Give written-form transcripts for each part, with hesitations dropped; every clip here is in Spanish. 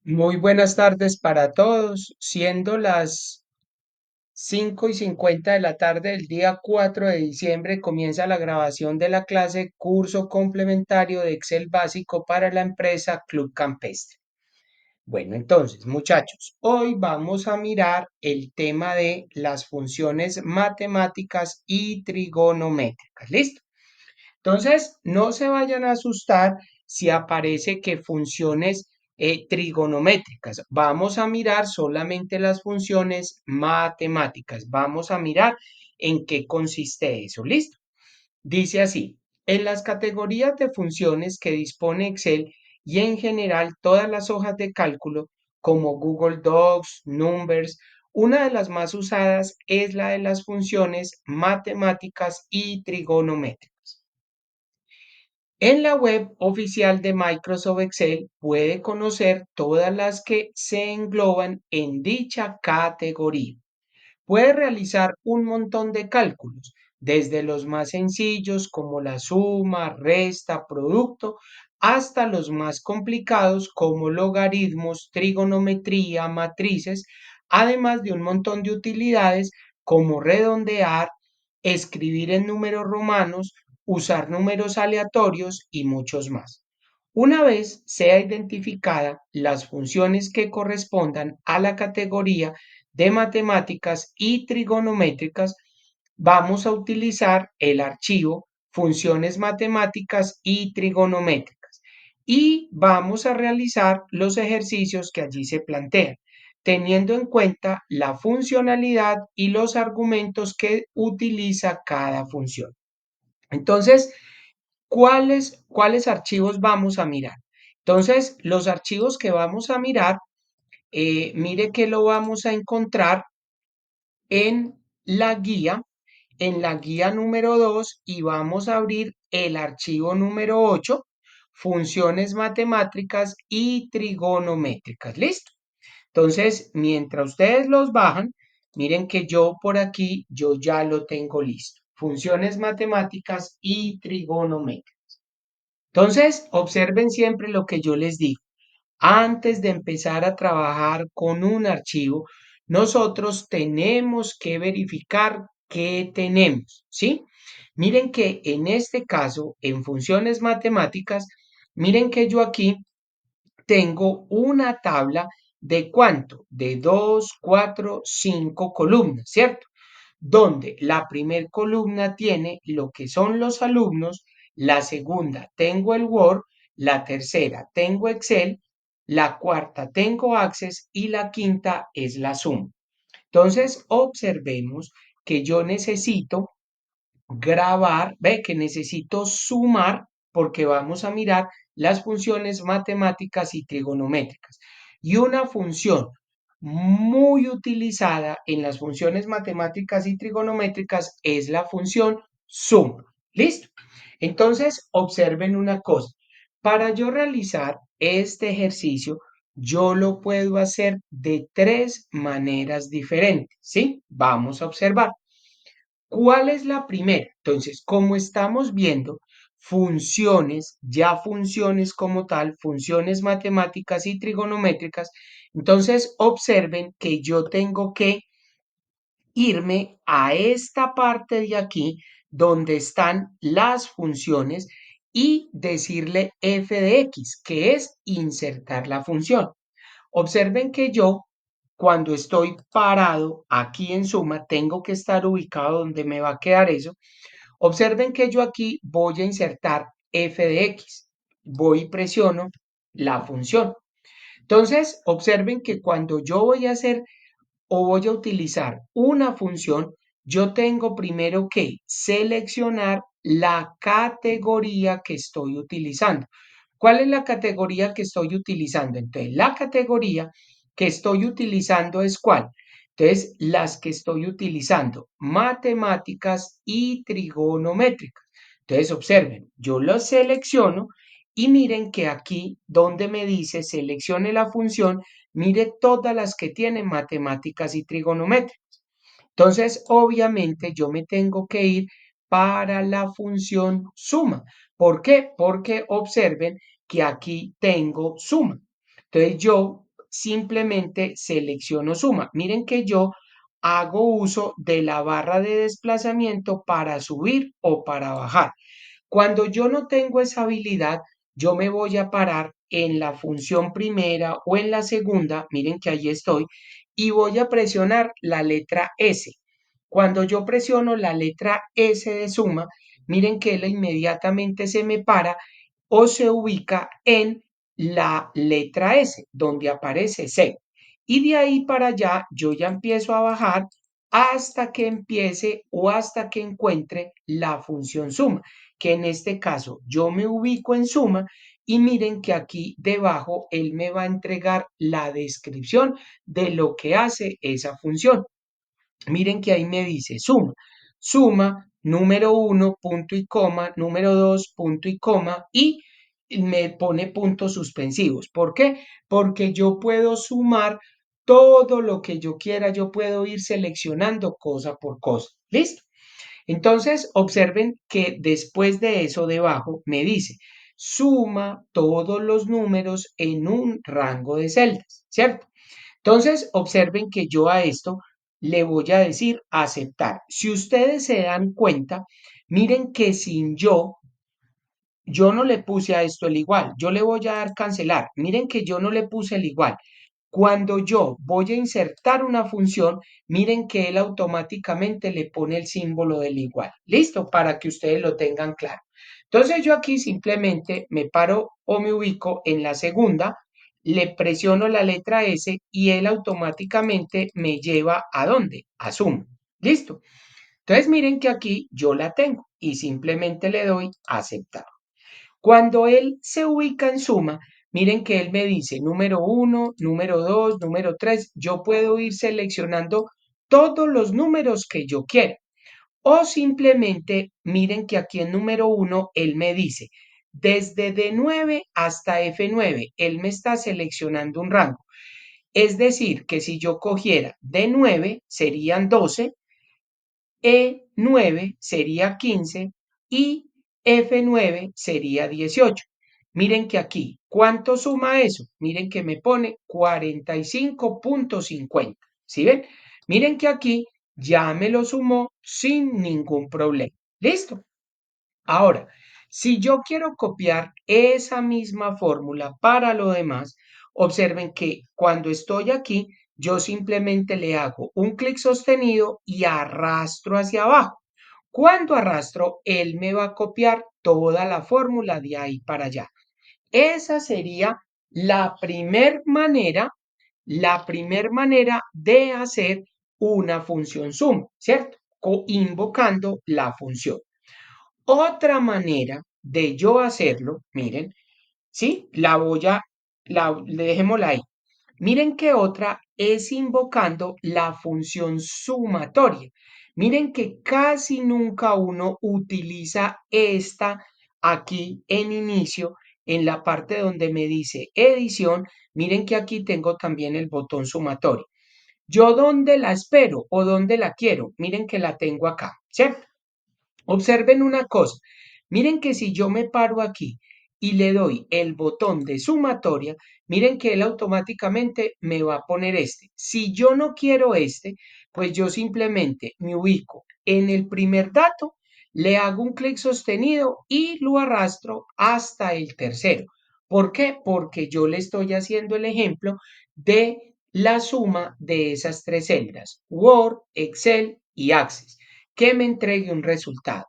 Muy buenas tardes para todos, siendo las 5:50 de la tarde del día 4 de diciembre, comienza la grabación de la clase Curso Complementario de Excel Básico para la empresa Club Campestre. Bueno, entonces, muchachos, hoy vamos a mirar el tema de las funciones matemáticas y trigonométricas. ¿Listo? Entonces, no se vayan a asustar si aparece que funciones trigonométricas. Vamos a mirar solamente las funciones matemáticas. Vamos a mirar en qué consiste eso. ¿Listo? Dice así, en las categorías de funciones que dispone Excel y en general todas las hojas de cálculo como Google Docs, Numbers, una de las más usadas es la de las funciones matemáticas y trigonométricas. En la web oficial de Microsoft Excel puede conocer todas las que se engloban en dicha categoría. Puede realizar un montón de cálculos, desde los más sencillos como la suma, resta, producto, hasta los más complicados como logaritmos, trigonometría, matrices, además de un montón de utilidades como redondear, escribir en números romanos, usar números aleatorios y muchos más. Una vez sea identificada las funciones que correspondan a la categoría de matemáticas y trigonométricas, vamos a utilizar el archivo funciones matemáticas y trigonométricas y vamos a realizar los ejercicios que allí se plantean, teniendo en cuenta la funcionalidad y los argumentos que utiliza cada función. Entonces, ¿cuáles archivos vamos a mirar? Entonces, los archivos que vamos a mirar, mire que lo vamos a encontrar en la guía, en la guía número 2 y vamos a abrir el archivo número 8, funciones matemáticas y trigonométricas. ¿Listo? Entonces, mientras ustedes los bajan, miren que yo por aquí, yo ya lo tengo listo. Funciones matemáticas y trigonométricas. Entonces, observen siempre lo que yo les digo. Antes de empezar a trabajar con un archivo, nosotros tenemos que verificar qué tenemos, ¿sí? Miren que en este caso, en funciones matemáticas, miren que yo aquí tengo una tabla de cuánto, de 2, 4, 5 columnas, ¿cierto? Donde la primera columna tiene lo que son los alumnos, la segunda tengo el Word, la tercera tengo Excel, la cuarta tengo Access y la quinta es la suma. Entonces, observemos que yo necesito grabar, ve que necesito sumar porque vamos a mirar las funciones matemáticas y trigonométricas. Y una función muy utilizada en las funciones matemáticas y trigonométricas es la función suma. ¿Listo? Entonces, observen una cosa. Para yo realizar este ejercicio, yo lo puedo hacer de tres maneras diferentes, ¿sí? Vamos a observar. ¿Cuál es la primera? Entonces, como estamos viendo, funciones, ya funciones como tal, funciones matemáticas y trigonométricas, entonces observen que yo tengo que irme a esta parte de aquí donde están las funciones y decirle f de x, que es insertar la función. Observen que yo, cuando estoy parado aquí en suma, tengo que estar ubicado donde me va a quedar eso. Observen que yo aquí voy a insertar f de x. Voy y presiono la función. Entonces, observen que cuando yo voy a hacer o voy a utilizar una función, yo tengo primero que seleccionar la categoría que estoy utilizando. ¿Cuál es la categoría que estoy utilizando? Entonces, la categoría que estoy utilizando es ¿cuál? Entonces, las que estoy utilizando, matemáticas y trigonométricas. Entonces, observen, yo los selecciono y miren que aquí donde me dice seleccione la función, mire todas las que tienen matemáticas y trigonométricas. Entonces, obviamente, yo me tengo que ir para la función suma. ¿Por qué? Porque observen que aquí tengo suma. Entonces, yo simplemente selecciono suma. Miren que yo hago uso de la barra de desplazamiento para subir o para bajar. Cuando yo no tengo esa habilidad, yo me voy a parar en la función primera o en la segunda, miren que ahí estoy, y voy a presionar la letra S. Cuando yo presiono la letra S de suma, miren que él inmediatamente se me para o se ubica en la letra S, donde aparece C. Y de ahí para allá yo ya empiezo a bajar hasta que empiece o hasta que encuentre la función suma, que en este caso yo me ubico en suma y miren que aquí debajo él me va a entregar la descripción de lo que hace esa función. Miren que ahí me dice suma, suma, número uno, punto y coma, número 2, punto y coma, y me pone puntos suspensivos. ¿Por qué? Porque yo puedo sumar todo lo que yo quiera, yo puedo ir seleccionando cosa por cosa. ¿Listo? Entonces, observen que después de eso debajo me dice, suma todos los números en un rango de celdas, ¿cierto? Entonces, observen que yo a esto le voy a decir aceptar. Si ustedes se dan cuenta, miren que sin yo no le puse a esto el igual. Yo le voy a dar cancelar. Miren que yo no le puse el igual. Cuando yo voy a insertar una función, miren que él automáticamente le pone el símbolo del igual. Listo, para que ustedes lo tengan claro. Entonces yo aquí simplemente me paro o me ubico en la segunda, le presiono la letra S y él automáticamente me lleva ¿a dónde? A suma. Listo. Entonces miren que aquí yo la tengo y simplemente le doy a aceptar. Cuando él se ubica en suma, miren que él me dice número uno, número 2, número 3. Yo puedo ir seleccionando todos los números que yo quiera. O simplemente miren que aquí en número uno él me dice desde D9 hasta F9. Él me está seleccionando un rango. Es decir, que si yo cogiera D9 serían 12, E9 sería 15 y F9 sería 18. Miren que aquí, ¿cuánto suma eso? Miren que me pone 45.50. ¿Sí ven? Miren que aquí ya me lo sumó sin ningún problema. ¿Listo? Ahora, si yo quiero copiar esa misma fórmula para lo demás, observen que cuando estoy aquí, yo simplemente le hago un clic sostenido y arrastro hacia abajo. Cuando arrastro, él me va a copiar toda la fórmula de ahí para allá. Esa sería la primer manera de hacer una función suma, ¿cierto? Invocando la función. Otra manera de yo hacerlo, miren, ¿sí? Dejémosla ahí. Miren que otra es invocando la función sumatoria. Miren que casi nunca uno utiliza esta aquí en inicio, en la parte donde me dice edición. Miren que aquí tengo también el botón sumatorio. ¿Yo dónde la espero o dónde la quiero? Miren que la tengo acá, ¿cierto? Observen una cosa, miren que si yo me paro aquí y le doy el botón de sumatoria, miren que él automáticamente me va a poner este. Si yo no quiero este, pues yo simplemente me ubico en el primer dato, le hago un clic sostenido y lo arrastro hasta el tercero. ¿Por qué? Porque yo le estoy haciendo el ejemplo de la suma de esas tres celdas, Word, Excel y Access, que me entregue un resultado.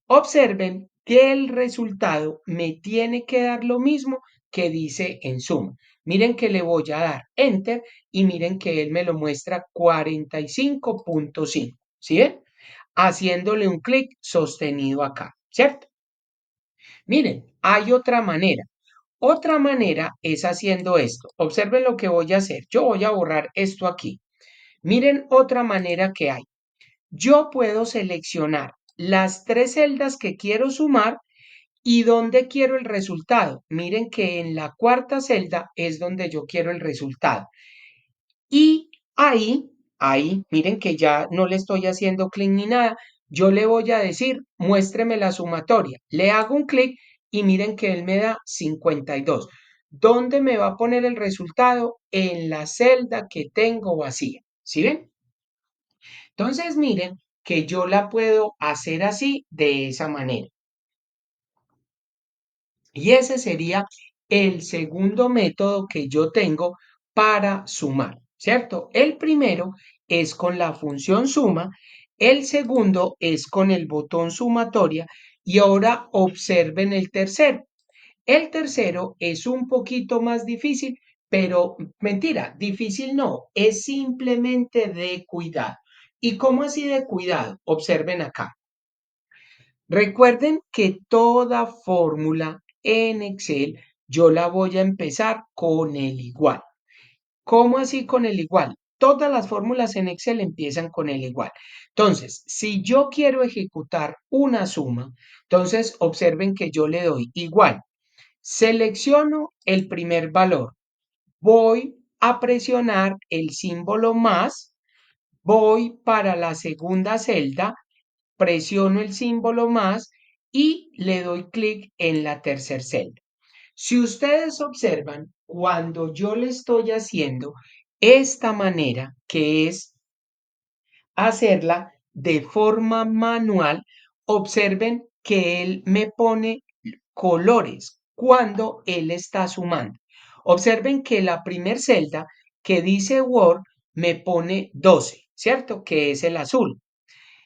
Observen que el resultado me tiene que dar lo mismo que dice en suma. Miren que le voy a dar enter y miren que él me lo muestra 45.5. ¿Sí ven? Haciéndole un clic sostenido acá, ¿cierto? Miren, hay otra manera. Otra manera es haciendo esto. Observen lo que voy a hacer. Yo voy a borrar esto aquí. Miren otra manera que hay. Yo puedo seleccionar las tres celdas que quiero sumar y dónde quiero el resultado. Miren que en la cuarta celda es donde yo quiero el resultado. Y miren que ya no le estoy haciendo clic ni nada. Yo le voy a decir, muéstreme la sumatoria. Le hago un clic y miren que él me da 52. ¿Dónde me va a poner el resultado? En la celda que tengo vacía. ¿Sí ven? Entonces miren que yo la puedo hacer así, de esa manera. Y ese sería el segundo método que yo tengo para sumar, ¿cierto? El primero es con la función suma, el segundo es con el botón sumatoria y ahora observen el tercero. El tercero es un poquito más difícil, pero mentira, difícil no, es simplemente de cuidado. ¿Y cómo así de cuidado? Observen acá. Recuerden que toda fórmula en Excel yo la voy a empezar con el igual. ¿Cómo así con el igual? Todas las fórmulas en Excel empiezan con el igual. Entonces, si yo quiero ejecutar una suma, entonces observen que yo le doy igual. Selecciono el primer valor. Voy a presionar el símbolo más. Voy para la segunda celda, presiono el símbolo más y le doy clic en la tercera celda. Si ustedes observan, cuando yo le estoy haciendo esta manera, que es hacerla de forma manual, observen que él me pone colores cuando él está sumando. Observen que la primer celda que dice Word me pone 12, ¿cierto? Que es el azul.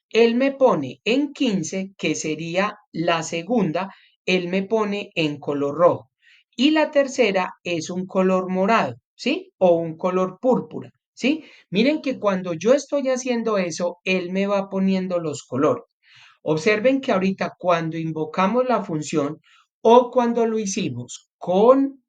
Él me pone en 15, que sería la segunda, él me pone en color rojo. Y la tercera es un color morado, ¿sí? O un color púrpura, ¿sí? Miren que cuando yo estoy haciendo eso, él me va poniendo los colores. Observen que ahorita cuando invocamos la función o cuando lo hicimos con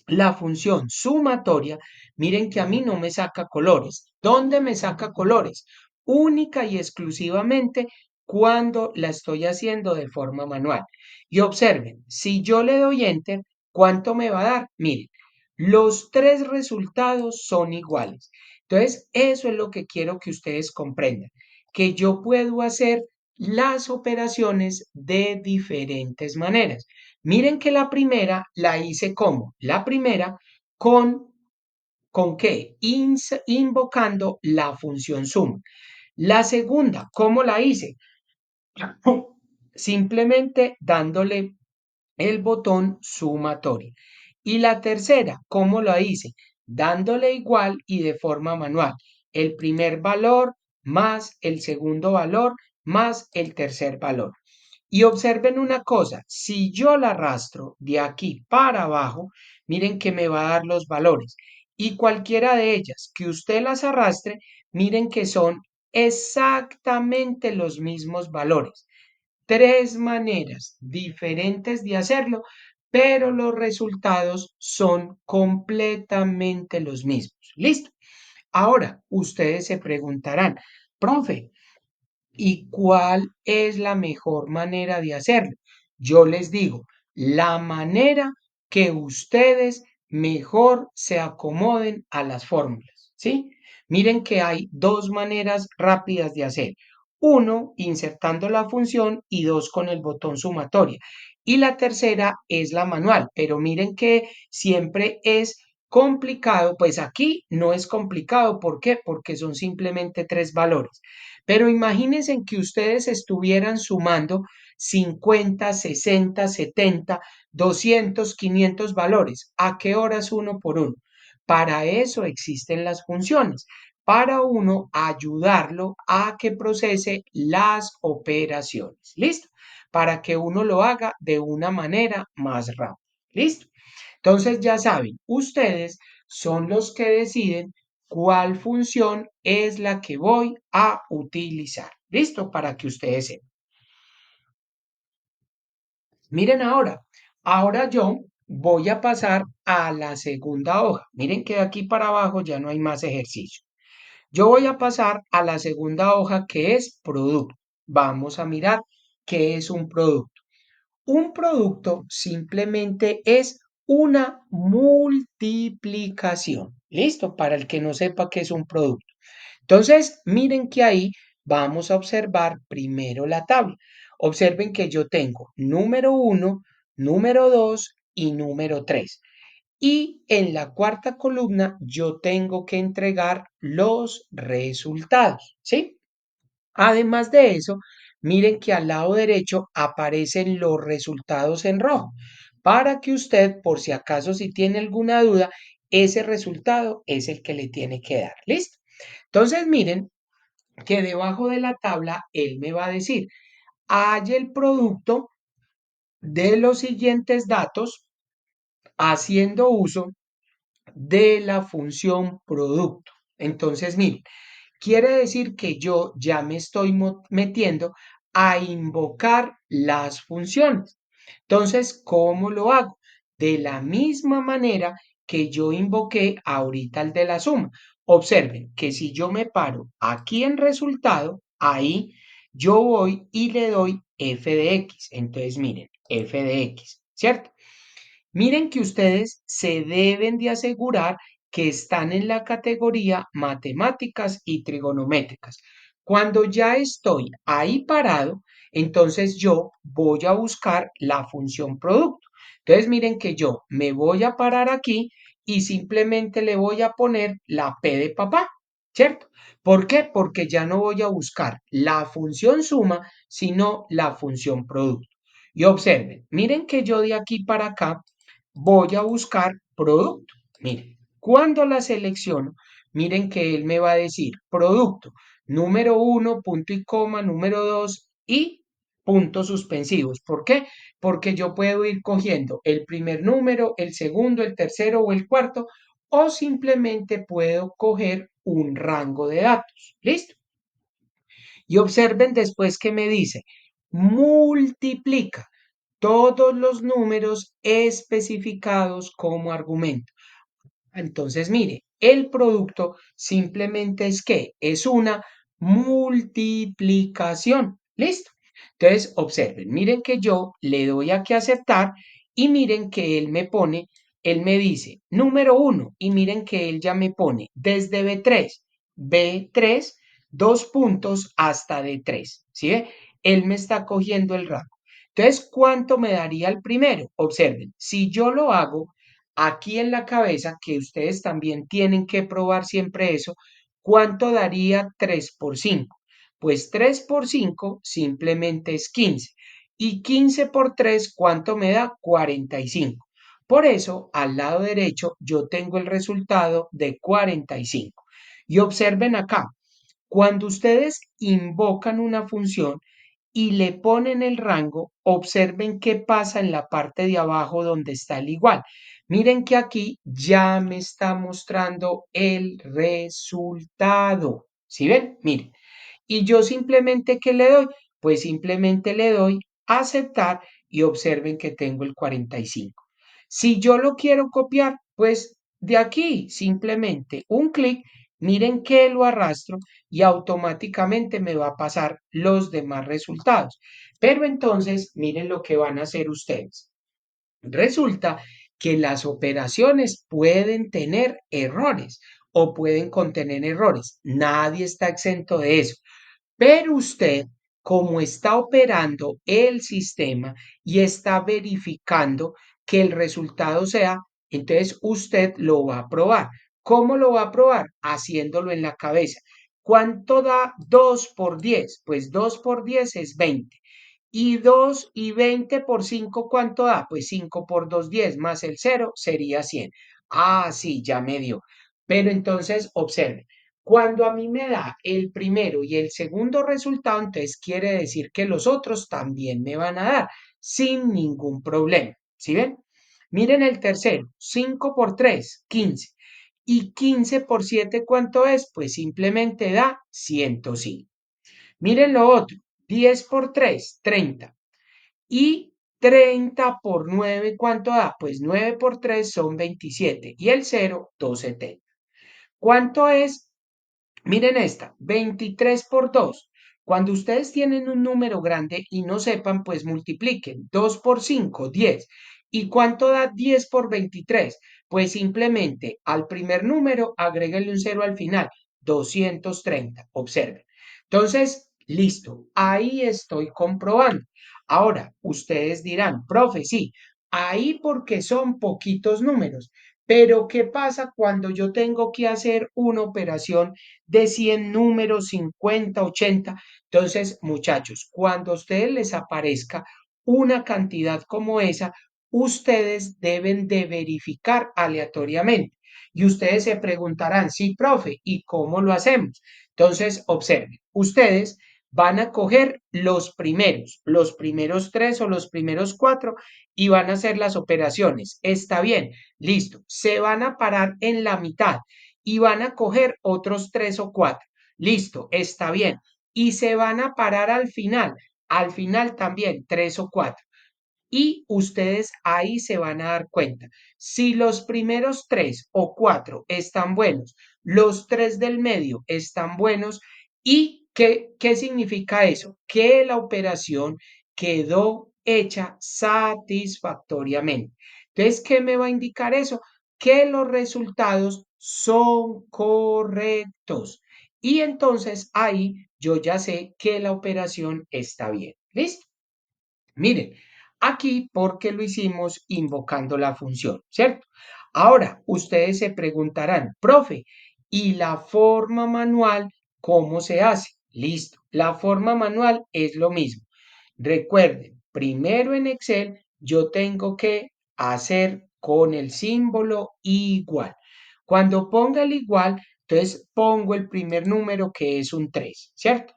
la función sumatoria, miren que a mí no me saca colores. ¿Dónde me saca colores? Única y exclusivamente cuando la estoy haciendo de forma manual. Y observen, si yo le doy enter, ¿cuánto me va a dar? Miren, los tres resultados son iguales. Entonces, eso es lo que quiero que ustedes comprendan, que yo puedo hacer las operaciones de diferentes maneras. Miren que la primera la hice como, la primera ¿con qué? Invocando la función suma. La segunda, ¿cómo la hice? Simplemente dándole el botón sumatorio. Y la tercera, ¿cómo la hice? Dándole igual y de forma manual. El primer valor más el segundo valor más el tercer valor. Y observen una cosa, si yo la arrastro de aquí para abajo, miren que me va a dar los valores. Y cualquiera de ellas que usted las arrastre, miren que son exactamente los mismos valores. Tres maneras diferentes de hacerlo, pero los resultados son completamente los mismos. ¿Listo? Ahora, ustedes se preguntarán, profe, ¿y cuál es la mejor manera de hacerlo? Yo les digo, la manera que ustedes mejor se acomoden a las fórmulas, ¿sí? Miren que hay dos maneras rápidas de hacer. Uno, insertando la función y dos, con el botón sumatoria. Y la tercera es la manual, pero miren que siempre es complicado, pues aquí no es complicado. ¿Por qué? Porque son simplemente tres valores. Pero imagínense que ustedes estuvieran sumando 50, 60, 70, 200, 500 valores. ¿A qué horas uno por uno? Para eso existen las funciones, para uno ayudarlo a que procese las operaciones. ¿Listo? Para que uno lo haga de una manera más rápida. ¿Listo? Entonces ya saben, ustedes son los que deciden cuál función es la que voy a utilizar. ¿Listo? Para que ustedes sepan. Miren ahora yo voy a pasar a la segunda hoja. Miren que de aquí para abajo ya no hay más ejercicio. Yo voy a pasar a la segunda hoja que es producto. Vamos a mirar qué es un producto. Un producto simplemente es una multiplicación. ¿Listo? Para el que no sepa qué es un producto. Entonces, miren que ahí vamos a observar primero la tabla. Observen que yo tengo número uno, número 2 y número 3. Y en la cuarta columna yo tengo que entregar los resultados, ¿sí? Además de eso, miren que al lado derecho aparecen los resultados en rojo, para que usted, por si acaso si tiene alguna duda, ese resultado es el que le tiene que dar. ¿Listo? Entonces, miren que debajo de la tabla él me va a decir, hay el producto de los siguientes datos haciendo uso de la función producto. Entonces, miren, quiere decir que yo ya me estoy metiendo a invocar las funciones. Entonces, ¿cómo lo hago? De la misma manera que yo invoqué ahorita el de la suma. Observen que si yo me paro aquí en resultado, ahí yo voy y le doy f de x. Entonces, miren, f de x, ¿cierto? Miren que ustedes se deben de asegurar que están en la categoría matemáticas y trigonométricas. Cuando ya estoy ahí parado, entonces yo voy a buscar la función producto. Entonces miren que yo me voy a parar aquí y simplemente le voy a poner la P de papá, ¿cierto? ¿Por qué? Porque ya no voy a buscar la función suma, sino la función producto. Y observen, miren que yo de aquí para acá voy a buscar producto. Miren, cuando la selecciono, miren que él me va a decir producto número uno, punto y coma, número 2 y puntos suspensivos. ¿Por qué? Porque yo puedo ir cogiendo el primer número, el segundo, el tercero o el cuarto, o simplemente puedo coger un rango de datos. ¿Listo? Y observen después que me dice, multiplica todos los números especificados como argumento. Entonces, mire, el producto simplemente es que es una multiplicación. ¿Listo? Entonces, observen, miren que yo le doy aquí a aceptar y miren que él me dice número uno y miren que él ya me pone desde B3, dos puntos hasta D3. ¿Sí ve? Él me está cogiendo el rango. Entonces, ¿cuánto me daría el primero? Observen, si yo lo hago aquí en la cabeza, que ustedes también tienen que probar siempre eso, ¿cuánto daría 3 por 5? Pues 3 por 5 simplemente es 15. Y 15 por 3, ¿cuánto me da? 45. Por eso, al lado derecho, yo tengo el resultado de 45. Y observen acá, cuando ustedes invocan una función y le ponen el rango, observen qué pasa en la parte de abajo donde está el igual. Miren que aquí ya me está mostrando el resultado. ¿Sí ven? Miren. Y yo simplemente, ¿qué le doy? Pues simplemente le doy aceptar y observen que tengo el 45. Si yo lo quiero copiar, pues de aquí simplemente un clic, miren que lo arrastro y automáticamente me va a pasar los demás resultados. Pero entonces, miren lo que van a hacer ustedes. Resulta que las operaciones pueden tener errores o pueden contener errores. Nadie está exento de eso. Pero usted, como está operando el sistema y está verificando que el resultado sea, entonces usted lo va a probar. ¿Cómo lo va a probar? Haciéndolo en la cabeza. ¿Cuánto da 2 por 10? Pues 2 por 10 es 20. Y 2 y 20 por 5, ¿cuánto da? Pues 5 por 2, 10 más el cero sería 100. Ah, sí, ya me dio. Pero entonces, observe, cuando a mí me da el primero y el segundo resultado, entonces quiere decir que los otros también me van a dar sin ningún problema. ¿Sí ven? Miren el tercero, 5 por 3, 15. Y 15 por 7, ¿cuánto es? Pues simplemente da 105. Miren lo otro, 10 por 3, 30. Y 30 por 9, ¿cuánto da? Pues 9 por 3 son 27. Y el cero, 270. ¿Cuánto es? Miren esta, 23 por 2. Cuando ustedes tienen un número grande y no sepan, pues multipliquen. 2 por 5, 10. ¿Y cuánto da 10 por 23? Pues simplemente al primer número agréguenle un cero al final. 230. Observen. Entonces, listo. Ahí estoy comprobando. Ahora, ustedes dirán, profe, sí, Ahí porque son poquitos números. Pero ¿qué pasa cuando yo tengo que hacer una operación de 100 números, 50, 80? Entonces, muchachos, cuando a ustedes les aparezca una cantidad como esa, ustedes deben de verificar aleatoriamente. Y ustedes se preguntarán, sí, profe, ¿y cómo lo hacemos? Entonces, observen, ustedes van a coger los primeros tres o los primeros cuatro y van a hacer las operaciones. Está bien, listo. Se van a parar en la mitad y van a coger otros tres o cuatro. Listo, está bien. Y se van a parar al final también tres o cuatro y ustedes ahí se van a dar cuenta. Si los primeros tres o cuatro están buenos, los tres del medio están buenos, ¿y qué significa eso? Que la operación quedó hecha satisfactoriamente. Entonces, ¿qué me va a indicar eso? Que los resultados son correctos. Y entonces ahí yo ya sé que la operación está bien. ¿Listo? Miren, aquí porque lo hicimos invocando la función, ¿cierto? Ahora, ustedes se preguntarán, profe, ¿y la forma manual cómo se hace? Listo, la forma manual es lo mismo. Recuerden, primero en Excel yo tengo que hacer con el símbolo igual. Cuando ponga el igual, entonces pongo el primer número que es un 3, ¿cierto?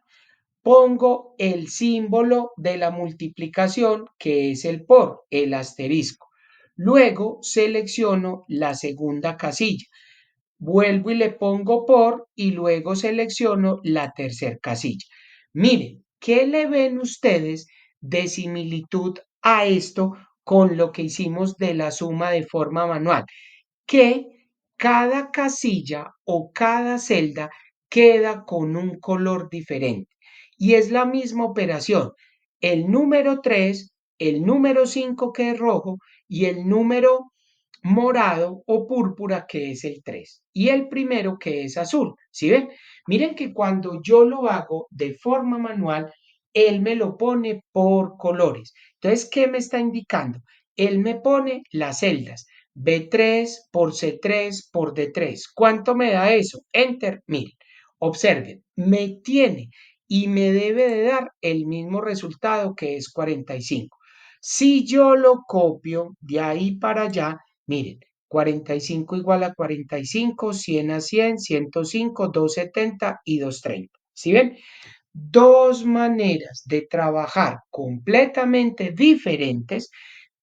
Pongo el símbolo de la multiplicación, que es el por, el asterisco. Luego selecciono la segunda casilla. Vuelvo y le pongo por y luego selecciono la tercera casilla. Miren, ¿qué le ven ustedes de similitud a esto con lo que hicimos de la suma de forma manual? Que cada casilla o cada celda queda con un color diferente. Y es la misma operación. El número 3, el número 5 que es rojo y el número morado o púrpura que es el 3 y el primero que es azul. ¿Sí ven? Miren que cuando yo lo hago de forma manual, él me lo pone por colores. Entonces, ¿qué me está indicando? Él me pone las celdas. B3 por C3 por D3. ¿Cuánto me da eso? Enter 1000. Observen, me tiene y me debe de dar el mismo resultado que es 45. Si yo lo copio de ahí para allá, miren, 45 igual a 45, 100 a 100, 105, 270 y 230. ¿Sí ven? Dos maneras de trabajar completamente diferentes,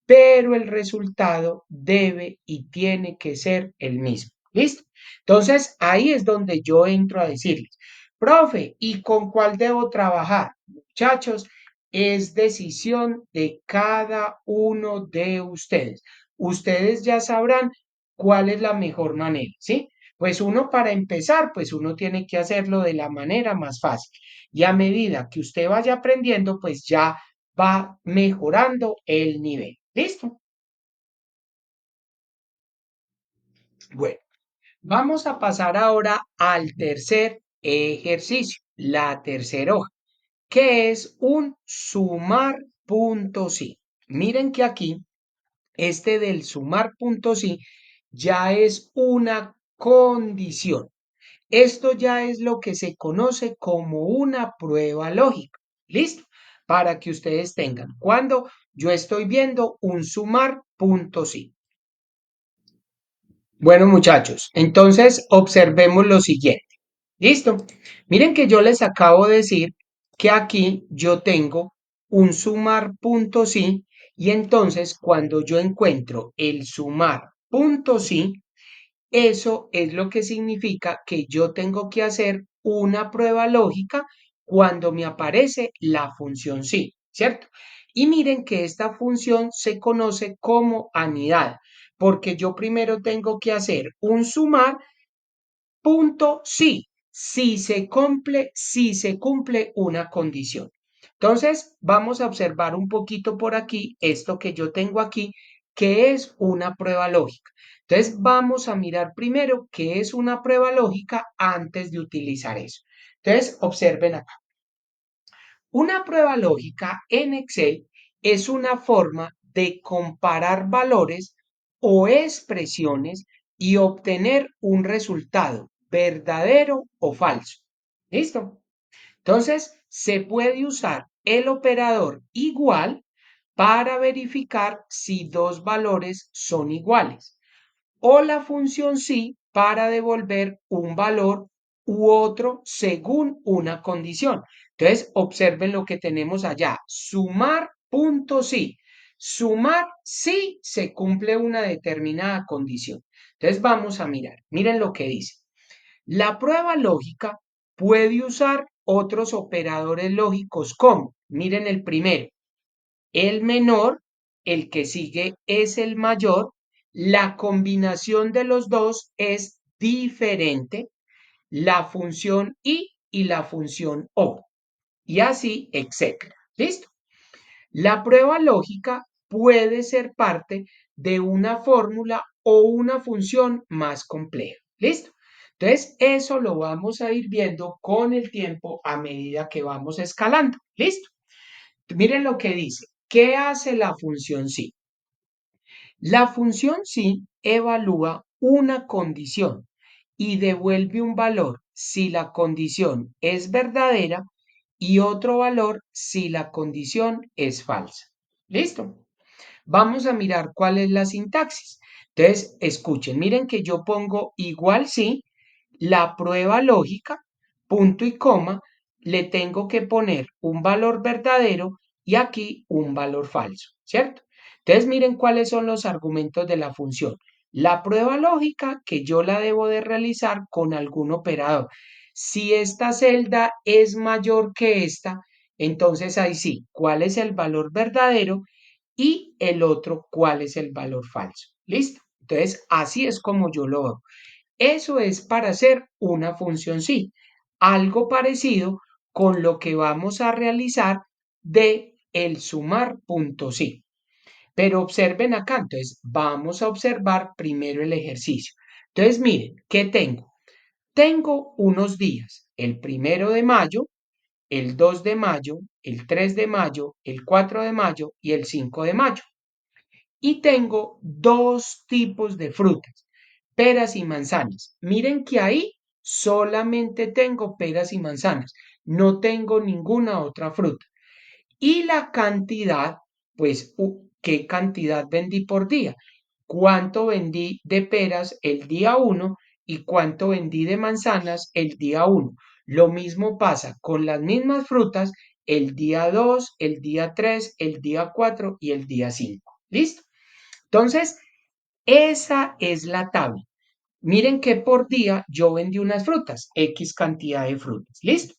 pero el resultado debe y tiene que ser el mismo. ¿Listo? Entonces, ahí es donde yo entro a decirles, profe, ¿y con cuál debo trabajar? Muchachos, es decisión de cada uno de ustedes. Ustedes ya sabrán cuál es la mejor manera, ¿sí? Pues uno para empezar, pues uno tiene que hacerlo de la manera más fácil. Y a medida que usted vaya aprendiendo, pues ya va mejorando el nivel. ¿Listo? Bueno, vamos a pasar ahora al tercer ejercicio, la tercera hoja, que es un sumar punto sí. Miren que aquí, este del sumar punto sí ya es una condición. Esto ya es lo que se conoce como una prueba lógica. ¿Listo? Para que ustedes tengan. Cuando yo estoy viendo un sumar punto sí. Bueno, muchachos, entonces observemos lo siguiente. ¿Listo? Miren que yo les acabo de decir que aquí yo tengo un sumar punto sí y entonces cuando yo encuentro el sumar punto sí, eso es lo que significa que yo tengo que hacer una prueba lógica cuando me aparece la función sí, ¿cierto? Y miren que esta función se conoce como anidad, porque yo primero tengo que hacer un sumar punto sí, si se cumple una condición. Entonces, vamos a observar un poquito por aquí esto que yo tengo aquí, que es una prueba lógica. Entonces, vamos a mirar primero qué es una prueba lógica antes de utilizar eso. Entonces, observen acá. Una prueba lógica en Excel es una forma de comparar valores o expresiones y obtener un resultado verdadero o falso. ¿Listo? Entonces, se puede usar el operador igual para verificar si dos valores son iguales o la función sí para devolver un valor u otro según una condición. Entonces, observen lo que tenemos allá. Sumar punto sí. Sumar si se cumple una determinada condición. Entonces, vamos a mirar. Miren lo que dice. La prueba lógica puede usar otros operadores lógicos como, miren el primero, el menor, el que sigue es el mayor, la combinación de los dos es diferente, la función y la función o, y así, etcétera. ¿Listo? La prueba lógica puede ser parte de una fórmula o una función más compleja. ¿Listo? Entonces, eso lo vamos a ir viendo con el tiempo a medida que vamos escalando. ¿Listo? Miren lo que dice. ¿Qué hace la función sí? La función sí evalúa una condición y devuelve un valor si la condición es verdadera y otro valor si la condición es falsa. ¿Listo? Vamos a mirar cuál es la sintaxis. Entonces, escuchen, miren que yo pongo igual sí, la prueba lógica, punto y coma, le tengo que poner un valor verdadero y aquí un valor falso, ¿cierto? Entonces, miren cuáles son los argumentos de la función. La prueba lógica que yo la debo de realizar con algún operador. Si esta celda es mayor que esta, entonces ahí sí, ¿cuál es el valor verdadero? Y el otro, ¿cuál es el valor falso? ¿Listo? Entonces, así es como yo lo hago. Eso es para hacer una función sí. Algo parecido con lo que vamos a realizar de el sumar punto sí. Pero observen acá, entonces vamos a observar primero el ejercicio. Entonces, miren, ¿qué tengo? Tengo unos días, el 1 de mayo, el 2 de mayo, el 3 de mayo, el 4 de mayo y el 5 de mayo. Y tengo dos tipos de frutas, peras y manzanas. Miren que ahí solamente tengo peras y manzanas, no tengo ninguna otra fruta. Y la cantidad, pues, ¿qué cantidad vendí por día? ¿Cuánto vendí de peras el día 1 y cuánto vendí de manzanas el día 1? Lo mismo pasa con las mismas frutas el día 2, el día 3, el día 4 y el día 5. ¿Listo? Entonces, esa es la tabla. Miren que por día yo vendí unas frutas, X cantidad de frutas. ¿Listo?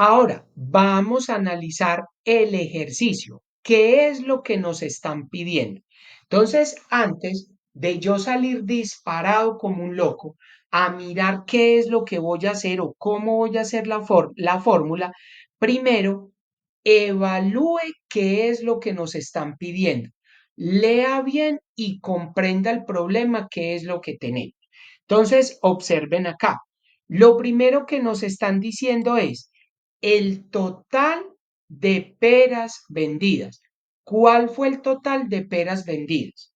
Ahora, vamos a analizar el ejercicio. ¿Qué es lo que nos están pidiendo? Entonces, antes de yo salir disparado como un loco a mirar qué es lo que voy a hacer o cómo voy a hacer la fórmula, primero evalúe qué es lo que nos están pidiendo. Lea bien y comprenda el problema, qué es lo que tenemos. Entonces, observen acá. Lo primero que nos están diciendo es el total de peras vendidas. ¿Cuál fue el total de peras vendidas?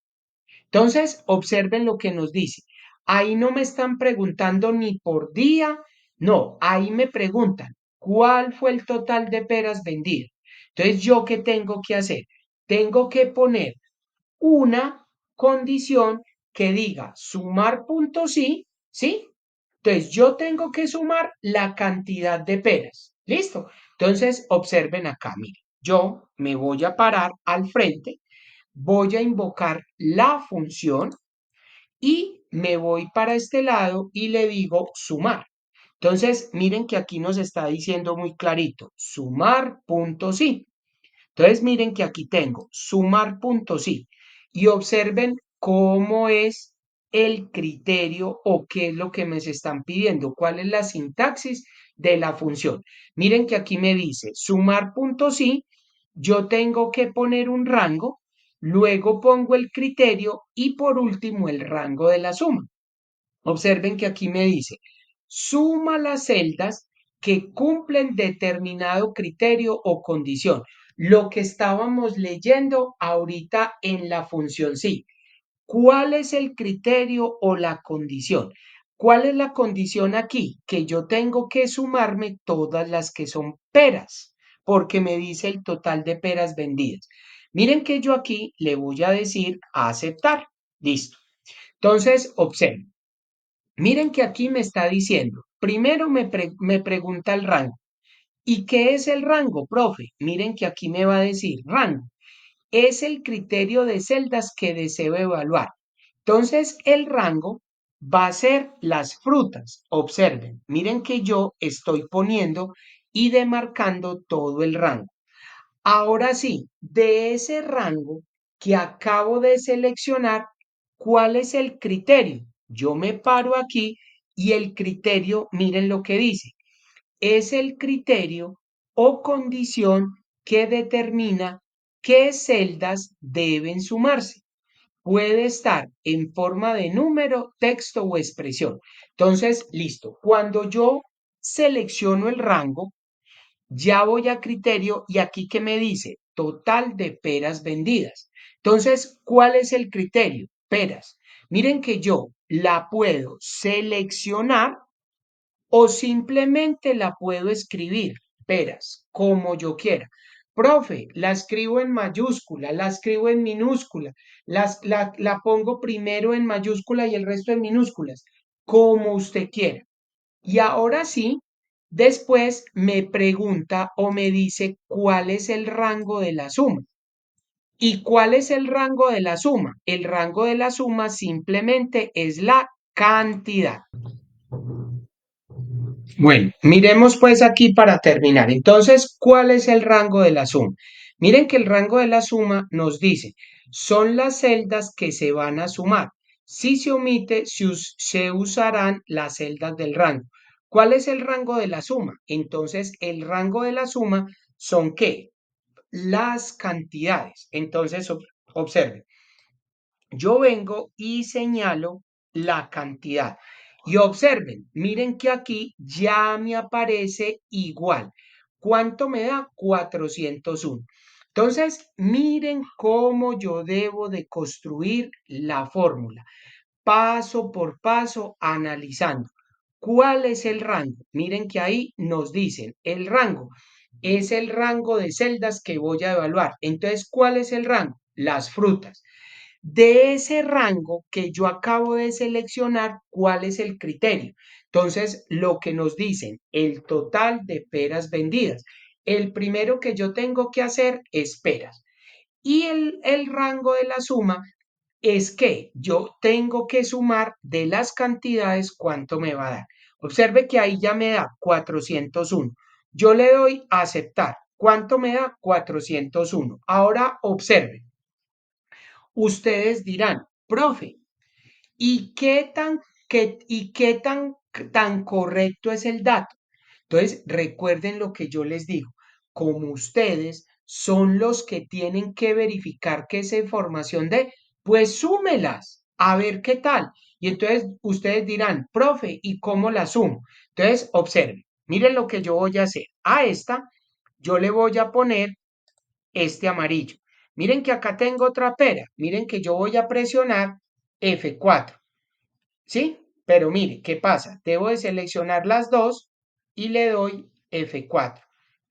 Entonces, observen lo que nos dice. Ahí no me están preguntando ni por día, no, ahí me preguntan cuál fue el total de peras vendidas. Entonces, ¿yo qué tengo que hacer? Tengo que poner una condición que diga sumar puntos sí, ¿sí? Entonces, yo tengo que sumar la cantidad de peras. ¿Listo? Entonces, observen acá, miren, yo me voy a parar al frente, voy a invocar la función y me voy para este lado y le digo sumar. Entonces, miren que aquí nos está diciendo muy clarito, sumar punto sí. Entonces, miren que aquí tengo sumar puntos sí y observen cómo es el criterio o qué es lo que me se están pidiendo, cuál es la sintaxis de la función. Miren que aquí me dice sumar puntos sí, yo tengo que poner un rango, luego pongo el criterio y por último el rango de la suma. Observen que aquí me dice, suma las celdas que cumplen determinado criterio o condición. lo que estábamos leyendo ahorita en la función sí. ¿Cuál es el criterio o la condición? ¿Cuál es la condición aquí? Que yo tengo que sumarme todas las que son peras, porque me dice el total de peras vendidas. Miren que yo aquí le voy a decir aceptar. Listo. Entonces, observen. Miren que aquí me está diciendo, primero me pregunta el rango. ¿Y qué es el rango, profe? Miren que aquí me va a decir rango. Es el criterio de celdas que deseo evaluar. Entonces, el rango va a ser las frutas. Observen, miren que yo estoy poniendo y demarcando todo el rango. Ahora sí, de ese rango que acabo de seleccionar, ¿cuál es el criterio? Yo me paro aquí y el criterio, miren lo que dice, es el criterio o condición que determina qué celdas deben sumarse. Puede estar en forma de número, texto o expresión. Entonces, listo. Cuando yo selecciono el rango, ya voy a criterio y aquí que me dice total de peras vendidas. Entonces, ¿cuál es el criterio? Peras. Miren que yo la puedo seleccionar o simplemente la puedo escribir, peras, como yo quiera. Profe, la escribo en mayúscula, la escribo en minúscula, la pongo primero en mayúscula y el resto en minúsculas, como usted quiera. Y ahora sí, después me pregunta o me dice cuál es el rango de la suma. ¿Y cuál es el rango de la suma? El rango de la suma simplemente es la cantidad. Bueno, miremos pues aquí para terminar. Entonces, ¿cuál es el rango de la suma? Miren que el rango de la suma nos dice, son las celdas que se van a sumar. Si se omite, se usarán las celdas del rango. ¿Cuál es el rango de la suma? Entonces, el rango de la suma son ¿qué? Las cantidades. Entonces, observen. Yo vengo y señalo la cantidad. Y observen, miren que aquí ya me aparece igual. ¿Cuánto me da? 401. Entonces, miren cómo yo debo de construir la fórmula, paso por paso, analizando. ¿Cuál es el rango? Miren que ahí nos dicen, el rango es el rango de celdas que voy a evaluar. Entonces, ¿cuál es el rango? Las frutas. De ese rango que yo acabo de seleccionar, ¿cuál es el criterio? Entonces, lo que nos dicen, el total de peras vendidas. El primero que yo tengo que hacer es peras. Y el rango de la suma es que yo tengo que sumar de las cantidades cuánto me va a dar. Observe que ahí ya me da 401. Yo le doy a aceptar. ¿Cuánto me da? 401. Ahora observe. Ustedes dirán, profe, ¿y tan correcto es el dato? Entonces, recuerden lo que yo les digo. Como ustedes son los que tienen que verificar que esa información de, pues súmelas, a ver qué tal. Y entonces ustedes dirán, profe, ¿y cómo la sumo? Entonces, observen, miren lo que yo voy a hacer. A esta, yo le voy a poner este amarillo. Miren que acá tengo otra pera. Miren que yo voy a presionar F4. ¿Sí? Pero mire, ¿qué pasa? Debo de seleccionar las dos y le doy F4.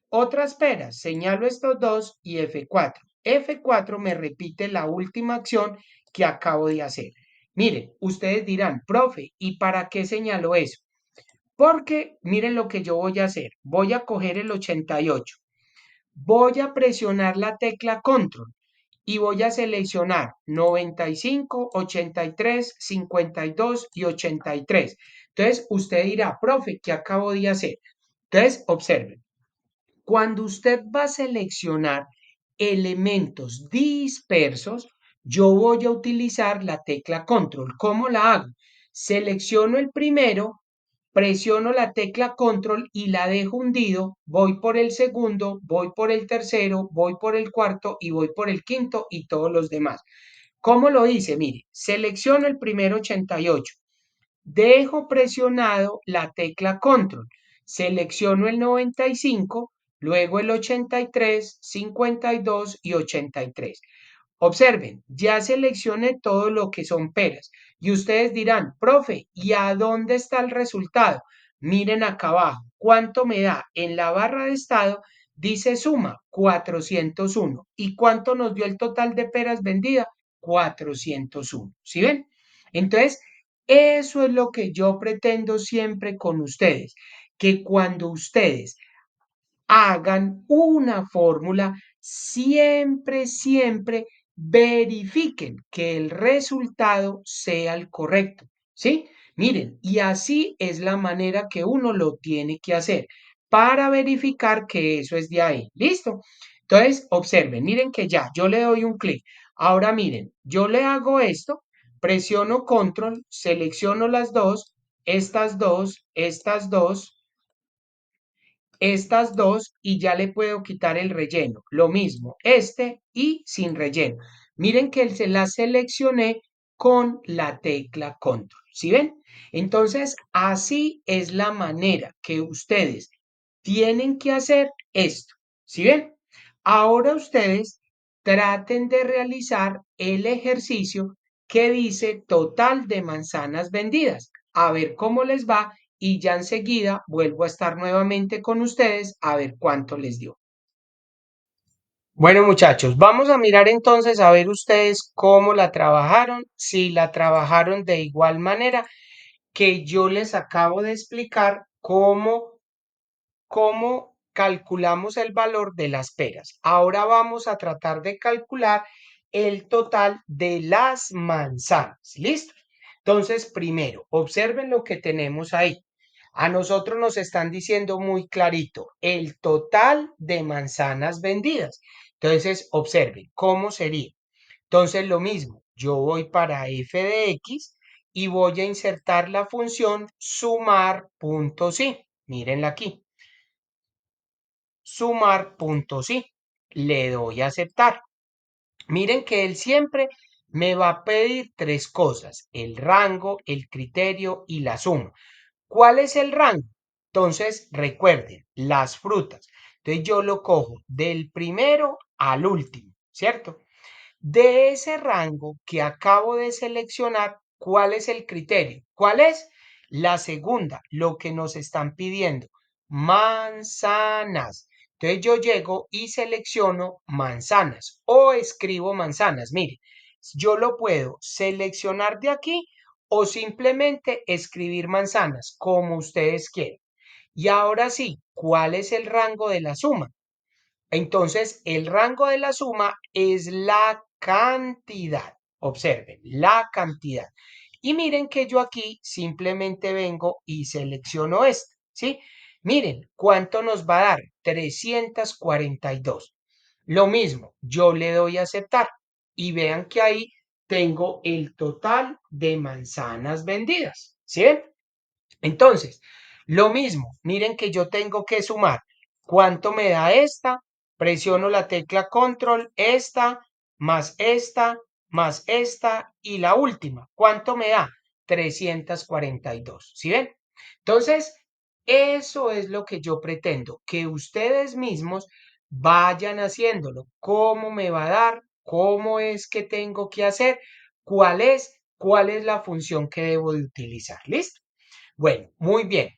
Otras peras, señalo estos dos y F4. F4 me repite la última acción que acabo de hacer. Miren, ustedes dirán, profe, ¿y para qué señalo eso? Porque miren lo que yo voy a hacer. Voy a coger el 88. Voy a presionar la tecla control y voy a seleccionar 95, 83, 52 y 83. Entonces, usted dirá, profe, ¿qué acabo de hacer? Entonces, observen, cuando usted va a seleccionar elementos dispersos, yo voy a utilizar la tecla control. ¿Cómo la hago? Selecciono el primero, presiono la tecla control y la dejo hundido, voy por el segundo, voy por el tercero, voy por el cuarto y voy por el quinto y todos los demás. ¿Cómo lo hice? Mire, selecciono el primer 88, dejo presionado la tecla control, selecciono el 95, luego el 83, 52 y 83. Observen, ya seleccioné todo lo que son peras y ustedes dirán, profe, ¿y a dónde está el resultado? Miren acá abajo, ¿cuánto me da? En la barra de estado dice suma 401. ¿Y cuánto nos dio el total de peras vendidas? 401. ¿Sí ven? Entonces, eso es lo que yo pretendo siempre con ustedes, que cuando ustedes hagan una fórmula, siempre verifiquen que el resultado sea el correcto, ¿sí? Miren, y así es la manera que uno lo tiene que hacer para verificar que eso es de ahí. ¿Listo? Entonces, observen, miren que ya, yo le doy un clic. Ahora miren, yo le hago esto, presiono control, selecciono las dos, estas dos, estas dos y ya le puedo quitar el relleno. Lo mismo, este y sin relleno. Miren que se la seleccioné con la tecla control. ¿Sí ven? Entonces, así es la manera que ustedes tienen que hacer esto. ¿Sí ven? Ahora ustedes traten de realizar el ejercicio que dice total de manzanas vendidas. A ver cómo les va y ya enseguida vuelvo a estar nuevamente con ustedes a ver cuánto les dio. Bueno, muchachos, vamos a mirar entonces a ver ustedes cómo la trabajaron, si la trabajaron de igual manera que yo les acabo de explicar cómo calculamos el valor de las peras. Ahora vamos a tratar de calcular el total de las manzanas. ¿Listo? Entonces, primero, observen lo que tenemos ahí. A nosotros nos están diciendo muy clarito el total de manzanas vendidas. Entonces, observen cómo sería. Entonces, lo mismo, yo voy para f de x y voy a insertar la función sumar punto sí. Mírenla aquí. Sumar punto sí. Le doy a aceptar. Miren que él siempre me va a pedir tres cosas, el rango, el criterio y la suma. ¿Cuál es el rango? Entonces, recuerden, las frutas. Entonces yo lo cojo del primero al último, ¿cierto? De ese rango que acabo de seleccionar, ¿cuál es el criterio? ¿Cuál es? La segunda, lo que nos están pidiendo, manzanas. Entonces yo llego y selecciono manzanas o escribo manzanas. Mire, yo lo puedo seleccionar de aquí o simplemente escribir manzanas, como ustedes quieran. Y ahora sí, ¿cuál es el rango de la suma? Entonces, el rango de la suma es la cantidad. Observen, la cantidad. Y miren que yo aquí simplemente vengo y selecciono esta, ¿sí? Miren, ¿cuánto nos va a dar? 342. Lo mismo, yo le doy a aceptar y vean que ahí tengo el total de manzanas vendidas, ¿sí ven? Entonces, lo mismo, miren que yo tengo que sumar. ¿Cuánto me da esta? Presiono la tecla control, más esta y la última. ¿Cuánto me da? 342. ¿Sí ven? Entonces, eso es lo que yo pretendo, que ustedes mismos vayan haciéndolo. ¿Cómo me va a dar? ¿Cómo es que tengo que hacer? ¿Cuál es la función que debo de utilizar? ¿Listo? Bueno, muy bien.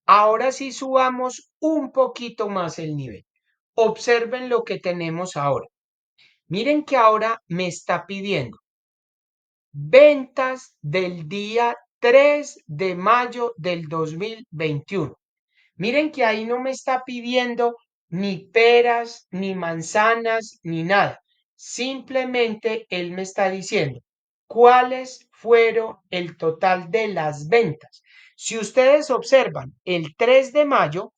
Ahora sí subamos un poquito más el nivel. Observen lo que tenemos ahora. Miren que ahora me está pidiendo ventas del día 3 de mayo del 2021. Miren que ahí no me está pidiendo ni peras, ni manzanas, ni nada. Simplemente él me está diciendo cuáles fueron el total de las ventas. Si ustedes observan, el 3 de mayo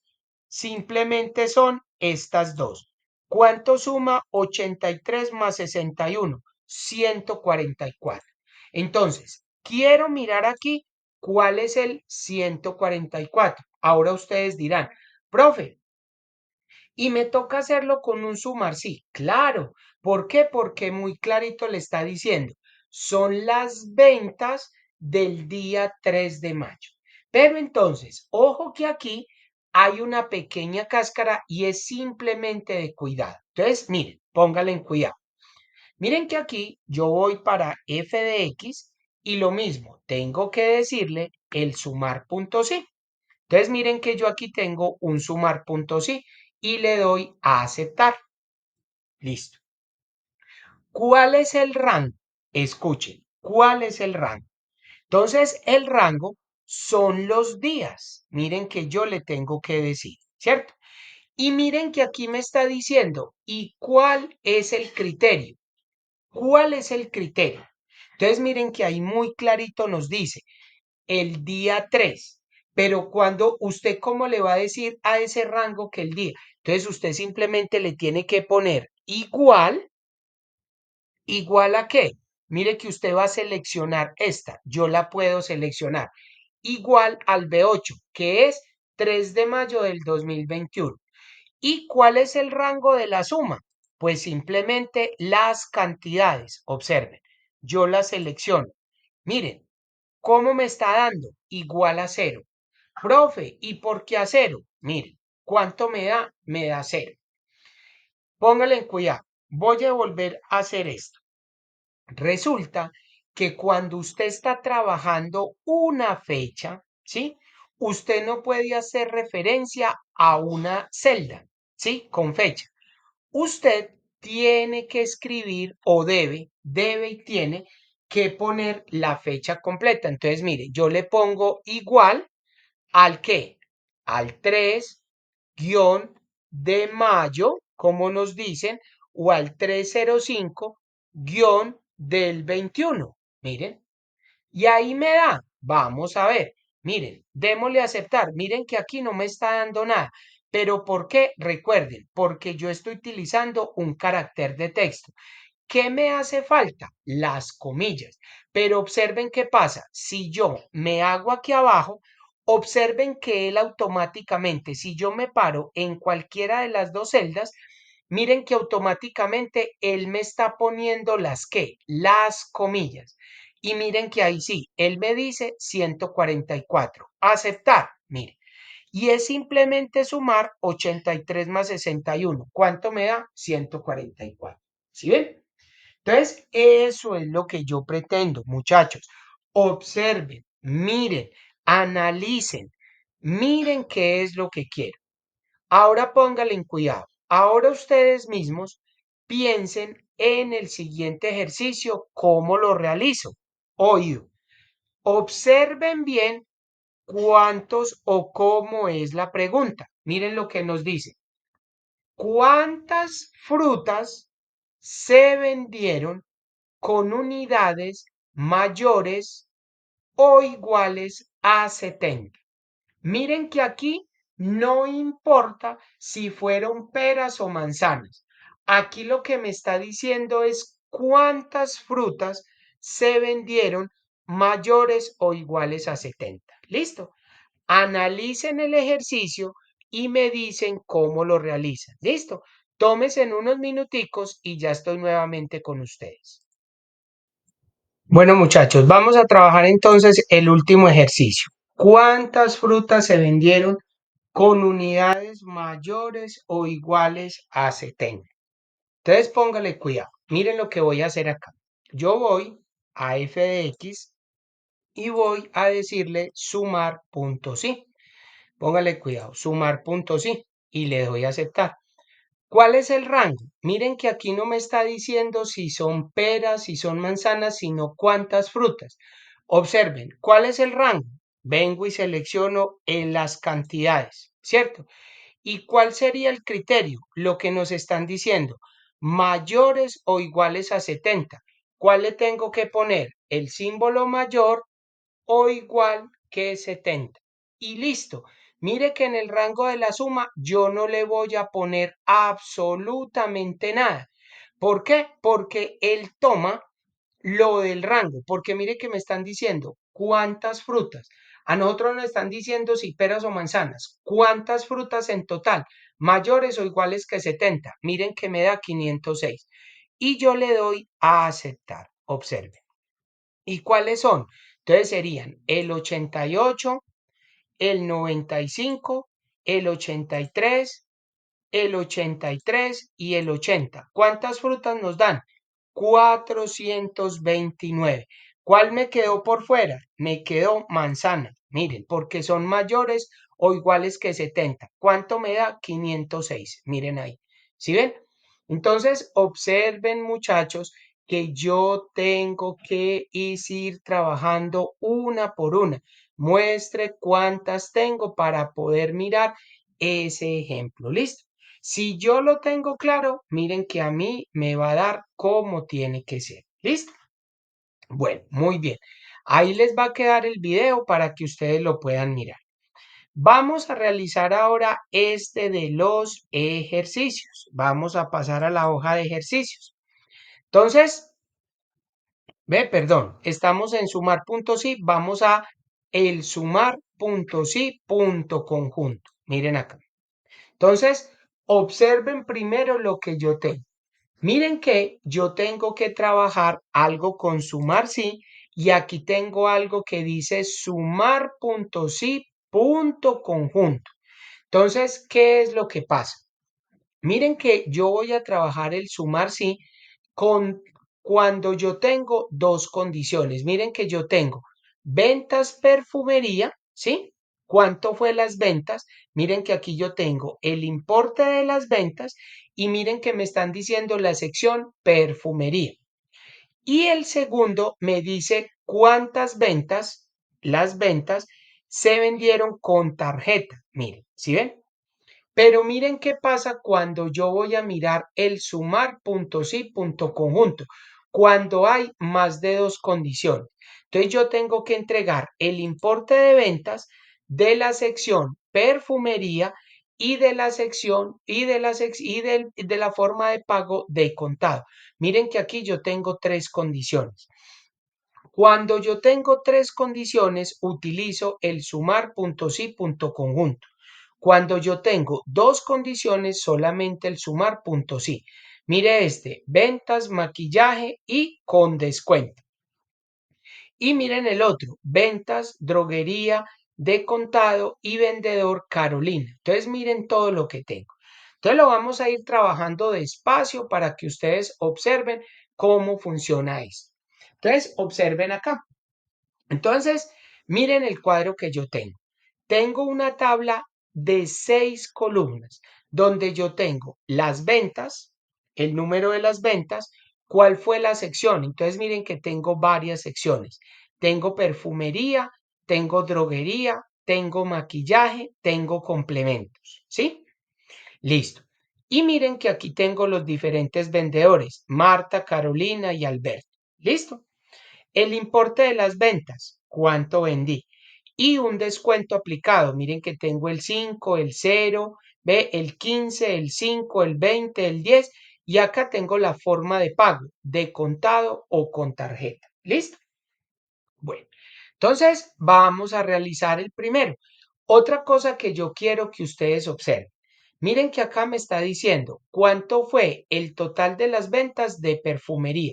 simplemente son estas dos. ¿Cuánto suma 83 más 61? 144. Entonces, quiero mirar aquí cuál es el 144. Ahora ustedes dirán, profe, y me toca hacerlo con un sumar, sí, claro. ¿Por qué? Porque muy clarito le está diciendo, son las ventas del día 3 de mayo. Pero entonces, ojo que aquí hay una pequeña cáscara y es simplemente de cuidado. Entonces, miren, póngale en cuidado. Miren que aquí yo voy para f de x y lo mismo, tengo que decirle el sumar punto sí. Entonces, miren que yo aquí tengo un sumar punto sí y le doy a aceptar. Listo. ¿Cuál es el rango? Escuchen, ¿cuál es el rango? Entonces, el rango son los días. Miren que yo le tengo que decir, ¿cierto? Y miren que aquí me está diciendo, ¿y cuál es el criterio? ¿Cuál es el criterio? Entonces, miren que ahí muy clarito nos dice el día 3. Pero cuando usted, ¿cómo le va a decir a ese rango que el día? Entonces, usted simplemente le tiene que poner igual. ¿Igual a qué? Mire que usted va a seleccionar esta. Yo la puedo seleccionar. Igual al B8, que es 3 de mayo del 2021. ¿Y cuál es el rango de la suma? Pues simplemente las cantidades. Observen, yo la selecciono. Miren, ¿cómo me está dando? Igual a cero. Profe, ¿y por qué a cero? Miren, ¿cuánto me da? Me da cero. Póngale en cuidado. Voy a volver a hacer esto. Resulta que cuando usted está trabajando una fecha, ¿sí? Usted no puede hacer referencia a una celda, ¿sí? Con fecha. Usted tiene que escribir o debe y tiene que poner la fecha completa. Entonces, mire, yo le pongo igual al qué, al 3 guión de mayo, como nos dicen, o al 305 guión del 21. Miren, y ahí me da, vamos a ver, miren, démosle a aceptar, miren que aquí no me está dando nada. ¿Pero por qué? Recuerden, porque yo estoy utilizando un carácter de texto. ¿Qué me hace falta? Las comillas. Pero observen qué pasa. Si yo me hago aquí abajo, observen que él automáticamente, si yo me paro en cualquiera de las dos celdas, miren que automáticamente él me está poniendo las comillas. Y miren que ahí sí, él me dice 144. Aceptar, miren. Y es simplemente sumar 83 más 61. ¿Cuánto me da? 144. ¿Sí ven? Entonces, eso es lo que yo pretendo, muchachos. Observen, miren, analicen, miren qué es lo que quiero. Ahora pónganle en cuidado. Ahora ustedes mismos piensen en el siguiente ejercicio, cómo lo realizo. Oído. Observen bien cuántos o cómo es la pregunta. Miren lo que nos dice. ¿Cuántas frutas se vendieron con unidades mayores o iguales a 70? Miren que aquí no importa si fueron peras o manzanas. Aquí lo que me está diciendo es cuántas frutas se vendieron mayores o iguales a 70. ¿Listo? Analicen el ejercicio y me dicen cómo lo realizan. ¿Listo? Tómense en unos minuticos y ya estoy nuevamente con ustedes. Bueno, muchachos, vamos a trabajar entonces el último ejercicio. ¿Cuántas frutas se vendieron con unidades mayores o iguales a 70? Entonces póngale cuidado. Miren lo que voy a hacer acá. Yo voy a f de x y voy a decirle sumar punto sí. Póngale cuidado, sumar punto sí y le doy a aceptar. ¿Cuál es el rango? Miren que aquí no me está diciendo si son peras, si son manzanas, sino cuántas frutas. Observen, ¿cuál es el rango? Vengo y selecciono en las cantidades, ¿cierto? ¿Y cuál sería el criterio? Lo que nos están diciendo, mayores o iguales a 70. ¿Cuál le tengo que poner? El símbolo mayor o igual que 70. Y listo. Mire que en el rango de la suma yo no le voy a poner absolutamente nada. ¿Por qué? Porque él toma lo del rango. Porque mire que me están diciendo cuántas frutas. A nosotros nos están diciendo si peras o manzanas. ¿Cuántas frutas en total? Mayores o iguales que 70. Miren que me da 506. Y yo le doy a aceptar. Observen. ¿Y cuáles son? Entonces serían el 88, el 95 el 83, el 83 y el 80. ¿Cuántas frutas nos dan? 429. ¿Cuál me quedó por fuera? Me quedó manzana. Miren, porque son mayores o iguales que 70. ¿Cuánto me da? 506. Miren ahí. ¿Sí ven? Entonces, observen muchachos que yo tengo que ir trabajando una por una. Muestre cuántas tengo para poder mirar ese ejemplo. ¿Listo? Si yo lo tengo claro, miren que a mí me va a dar cómo tiene que ser. ¿Listo? Bueno, muy bien. Ahí les va a quedar el video para que ustedes lo puedan mirar. Vamos a realizar ahora este de los ejercicios. Vamos a pasar a la hoja de ejercicios. Entonces, perdón, estamos en sumar.si. Vamos a el sumar.si.conjunto. Miren acá. Entonces, observen primero lo que yo tengo. Miren que yo tengo que trabajar algo con sumar sí y aquí tengo algo que dice sumar.sí.conjunto. Entonces, ¿qué es lo que pasa? Miren que yo voy a trabajar el sumar sí con cuando yo tengo dos condiciones. Miren que yo tengo ventas perfumería, ¿sí? ¿Cuánto fue las ventas? Miren que aquí yo tengo el importe de las ventas y miren que me están diciendo la sección perfumería. Y el segundo me dice cuántas ventas, las ventas, se vendieron con tarjeta. Miren, ¿sí ven? Pero miren qué pasa cuando yo voy a mirar el sumar.sí.conjunto, cuando hay más de dos condiciones. Entonces yo tengo que entregar el importe de ventas de la sección perfumería y de la sección de la forma de pago de contado. Miren que aquí yo tengo tres condiciones. Cuando yo tengo tres condiciones, utilizo el sumar.sí.conjunto. Cuando yo tengo dos condiciones, solamente el sumar.sí. Mire este, ventas, maquillaje y con descuento. Y miren el otro, ventas, droguería de contado y vendedor Carolina. Entonces miren todo lo que tengo. Entonces lo vamos a ir trabajando despacio para que ustedes observen cómo funciona esto. Entonces observen acá. Entonces, miren el cuadro que yo tengo. Tengo una tabla de 6 columnas donde yo tengo las ventas, el número de las ventas, cuál fue la sección. Entonces, miren que tengo varias secciones. Tengo perfumería, tengo droguería, tengo maquillaje, tengo complementos. ¿Sí? Listo. Y miren que aquí tengo los diferentes vendedores, Marta, Carolina y Alberto. ¿Listo? El importe de las ventas, cuánto vendí. Y un descuento aplicado. Miren que tengo el 5, el 0, ve el 15, el 5, el 20, el 10. Y acá tengo la forma de pago, de contado o con tarjeta. ¿Listo? Bueno, entonces vamos a realizar el primero. Otra cosa que yo quiero que ustedes observen. Miren que acá me está diciendo cuánto fue el total de las ventas de perfumería.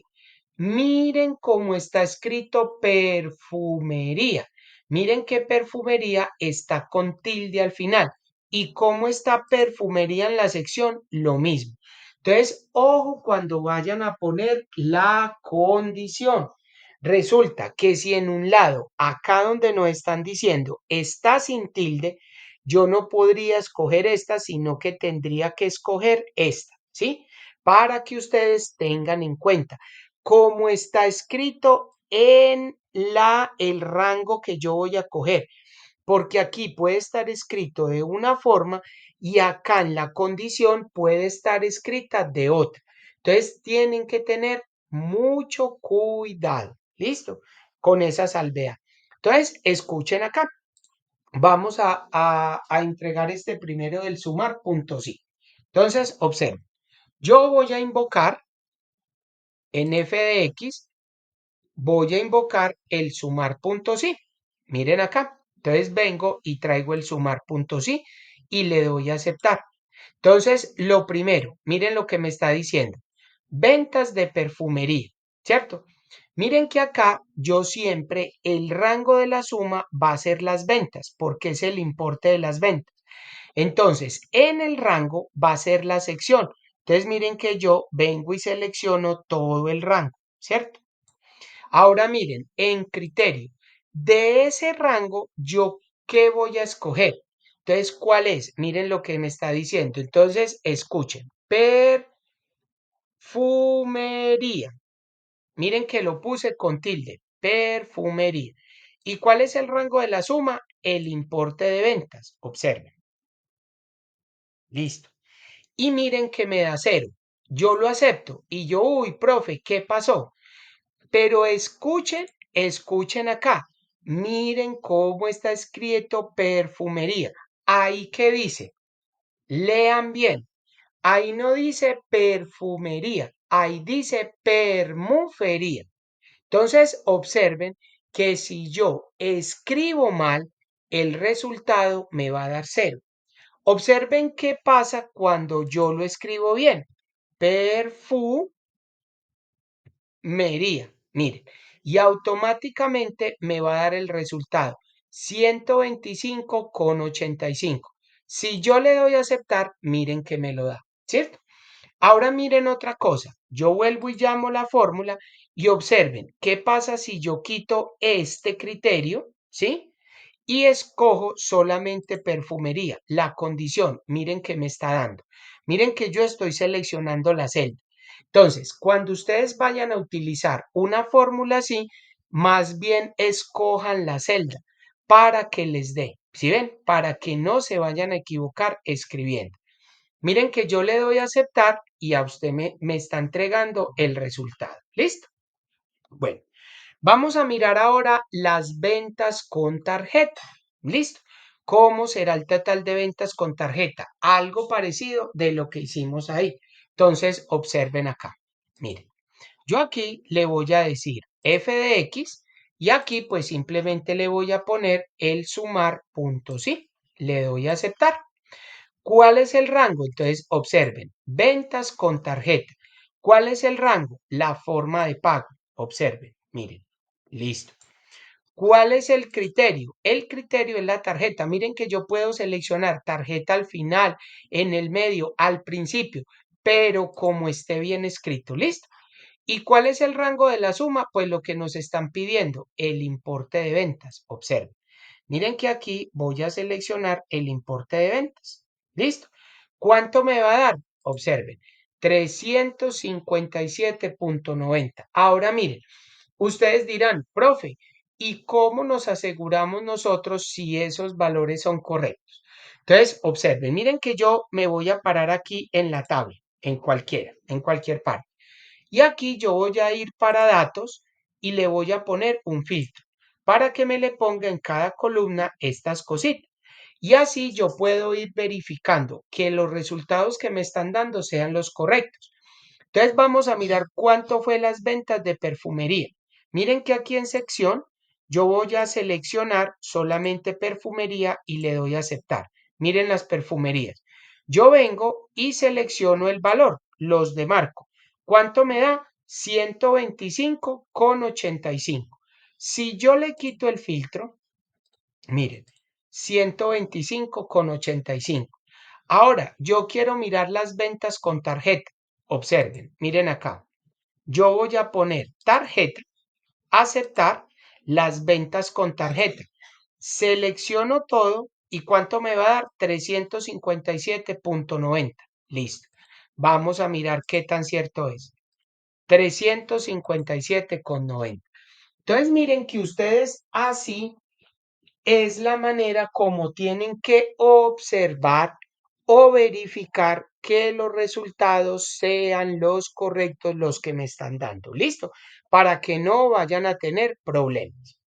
Miren cómo está escrito perfumería. Miren que perfumería está con tilde al final. Y cómo está perfumería en la sección, lo mismo. Entonces, ojo cuando vayan a poner la condición. Resulta que si en un lado, acá donde nos están diciendo, está sin tilde, yo no podría escoger esta, sino que tendría que escoger esta, ¿sí? Para que ustedes tengan en cuenta cómo está escrito en el rango que yo voy a coger, porque aquí puede estar escrito de una forma y acá en la condición puede estar escrita de otra. Entonces tienen que tener mucho cuidado, ¿listo? Con esa salvedad. Entonces, escuchen acá. Vamos a entregar este primero del sumar punto sí. Entonces, observen. Yo voy a invocar en f de x, voy a invocar el sumar punto sí. Miren acá. Entonces vengo y traigo el sumar punto sí y le doy a aceptar. Entonces, lo primero, miren lo que me está diciendo. Ventas de perfumería, ¿cierto? Miren que acá yo siempre el rango de la suma va a ser las ventas, porque es el importe de las ventas. Entonces, en el rango va a ser la sección. Entonces, miren que yo vengo y selecciono todo el rango, ¿cierto? Ahora miren, en criterio, de ese rango, ¿yo qué voy a escoger? Entonces, ¿cuál es? Miren lo que me está diciendo. Entonces, escuchen. Perfumería. Miren que lo puse con tilde. Perfumería. ¿Y cuál es el rango de la suma? El importe de ventas. Observen. Listo. Y miren que me da cero. Yo lo acepto. Y yo, uy, profe, ¿qué pasó? Pero escuchen acá. Miren cómo está escrito perfumería. Ahí que dice, lean bien. Ahí no dice perfumería, ahí dice permufería. Entonces, observen que si yo escribo mal, el resultado me va a dar cero. Observen qué pasa cuando yo lo escribo bien. Perfumería. Miren, y automáticamente me va a dar el resultado 125,85. Si yo le doy a aceptar, miren que me lo da, ¿cierto? Ahora miren otra cosa. Yo vuelvo y llamo la fórmula y observen qué pasa si yo quito este criterio, ¿sí? Y escojo solamente perfumería, la condición. Miren que me está dando. Miren que yo estoy seleccionando la celda. Entonces, cuando ustedes vayan a utilizar una fórmula así, más bien escojan la celda para que les dé, ¿sí ven? Para que no se vayan a equivocar escribiendo. Miren que yo le doy a aceptar y a usted me está entregando el resultado. ¿Listo? Bueno, vamos a mirar ahora las ventas con tarjeta. ¿Listo? ¿Cómo será el total de ventas con tarjeta? Algo parecido de lo que hicimos ahí. Entonces, observen acá. Miren, yo aquí le voy a decir f de x y aquí pues simplemente le voy a poner el sumar punto sí. Le doy a aceptar. ¿Cuál es el rango? Entonces, observen, ventas con tarjeta. ¿Cuál es el rango? La forma de pago. Observen, miren, listo. ¿Cuál es el criterio? El criterio es la tarjeta. Miren que yo puedo seleccionar tarjeta al final, en el medio, al principio, pero como esté bien escrito, ¿listo? ¿Y cuál es el rango de la suma? Pues lo que nos están pidiendo, el importe de ventas. Observen. Miren que aquí voy a seleccionar el importe de ventas. ¿Listo? ¿Cuánto me va a dar? Observen. 357,90. Ahora miren, ustedes dirán, profe, ¿y cómo nos aseguramos nosotros si esos valores son correctos? Entonces, observen, miren que yo me voy a parar aquí en la tabla, en cualquier parte. Y aquí yo voy a ir para datos y le voy a poner un filtro para que me le ponga en cada columna estas cositas. Y así yo puedo ir verificando que los resultados que me están dando sean los correctos. Entonces vamos a mirar cuánto fue las ventas de perfumería. Miren que aquí en sección yo voy a seleccionar solamente perfumería y le doy a aceptar. Miren las perfumerías. Yo vengo y selecciono el valor, los de marco. ¿Cuánto me da? 125,85. Si yo le quito el filtro, miren, 125,85. Ahora, yo quiero mirar las ventas con tarjeta. Observen, miren acá. Yo voy a poner tarjeta, aceptar las ventas con tarjeta. Selecciono todo y ¿cuánto me va a dar? 357,90. Listo. Vamos a mirar qué tan cierto es. 357,90. Entonces miren que ustedes así es la manera como tienen que observar o verificar que los resultados sean los correctos los que me están dando. ¿Listo? Para que no vayan a tener problemas.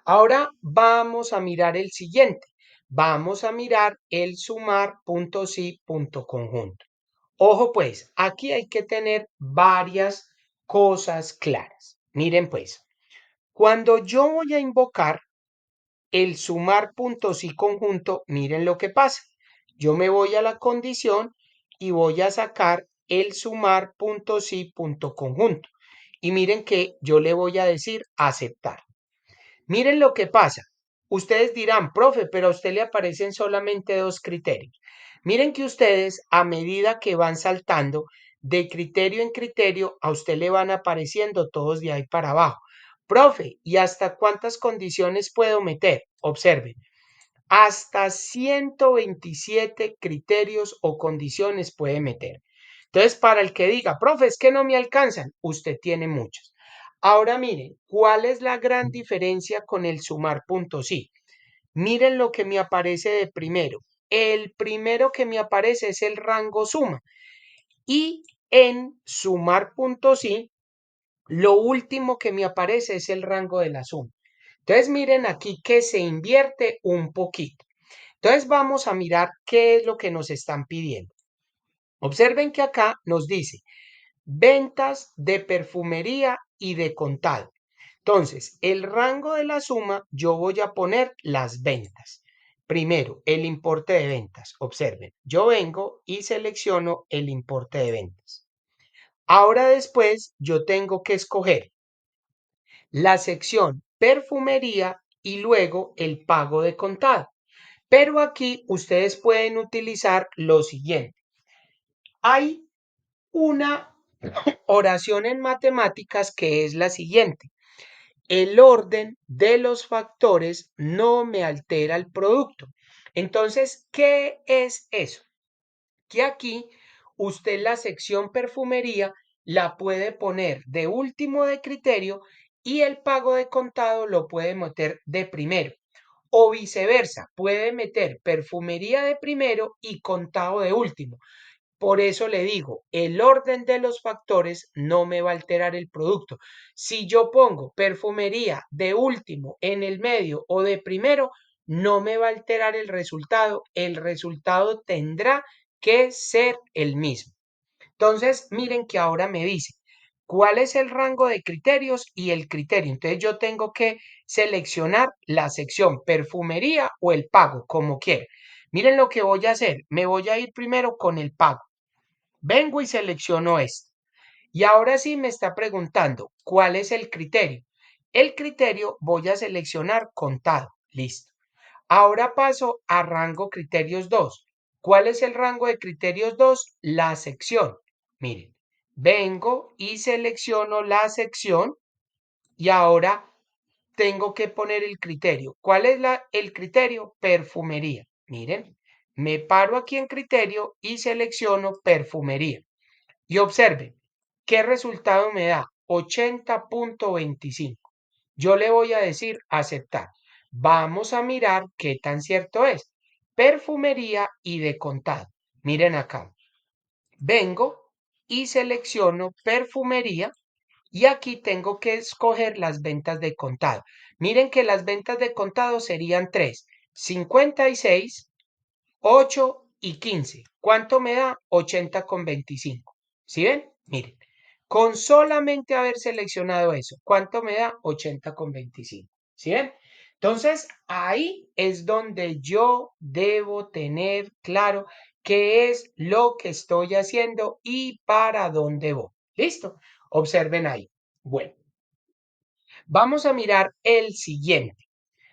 Ahora vamos a mirar el siguiente. Vamos a mirar el sumar punto sí punto conjunto. Ojo pues, aquí hay que tener varias cosas claras. Miren pues, cuando yo voy a invocar el sumar puntos y conjunto, miren lo que pasa. Yo me voy a la condición y voy a sacar el sumar puntos y punto conjunto. Y miren que yo le voy a decir aceptar. Miren lo que pasa. ustedes dirán, profe, pero a usted le aparecen solamente dos criterios. Miren que ustedes, a medida que van saltando de criterio en criterio, a usted le van apareciendo todos de ahí para abajo. Profe, ¿y hasta cuántas condiciones puedo meter? Observen, hasta 127 criterios o condiciones puede meter. Entonces, para el que diga, profe, es que no me alcanzan, usted tiene muchos. Ahora miren, ¿cuál es la gran diferencia con el sumar puntos? Sí, miren lo que me aparece de primero. El primero que me aparece es el rango suma. Y en sumar puntos sí, lo último que me aparece es el rango de la suma. Entonces miren aquí que se invierte un poquito. Entonces vamos a mirar qué es lo que nos están pidiendo. Observen que acá nos dice ventas de perfumería y de contado. Entonces, el rango de la suma, yo voy a poner las ventas. Primero, el importe de ventas. Observen, yo vengo y selecciono el importe de ventas. Ahora después, yo tengo que escoger la sección perfumería y luego el pago de contado. Pero aquí ustedes pueden utilizar lo siguiente. Hay una oración en matemáticas que es la siguiente. El orden de los factores no me altera el producto. Entonces, ¿qué es eso? Que aquí usted la sección perfumería la puede poner de último de criterio y el pago de contado lo puede meter de primero. O viceversa, puede meter perfumería de primero y contado de último. Por eso le digo, el orden de los factores no me va a alterar el producto. Si yo pongo perfumería de último, en el medio o de primero, no me va a alterar el resultado. El resultado tendrá que ser el mismo. Entonces, miren que ahora me dice cuál es el rango de criterios y el criterio. Entonces, yo tengo que seleccionar la sección perfumería o el pago, como quiera. Miren lo que voy a hacer. Me voy a ir primero con el pago. Vengo y selecciono esto. Y ahora sí me está preguntando cuál es el criterio. El criterio voy a seleccionar contado. Listo. Ahora paso a rango criterios 2. ¿Cuál es el rango de criterios 2? La sección. Miren, vengo y selecciono la sección y ahora tengo que poner el criterio. ¿Cuál es el criterio? Perfumería. Miren, me paro aquí en criterio y selecciono perfumería. Y observen, ¿qué resultado me da? 80.25. Yo le voy a decir aceptar. Vamos a mirar qué tan cierto es. Perfumería y de contado. Miren acá. Vengo y selecciono perfumería y aquí tengo que escoger las ventas de contado. Miren que las ventas de contado serían 3, 56, 8 y 15. ¿Cuánto me da? 80.25. ¿Sí ven? Miren, con solamente haber seleccionado eso, ¿cuánto me da? 80.25. ¿Sí ven? Entonces, ahí es donde yo debo tener claro qué es lo que estoy haciendo y para dónde voy. ¿Listo? Observen ahí. Bueno, vamos a mirar el siguiente.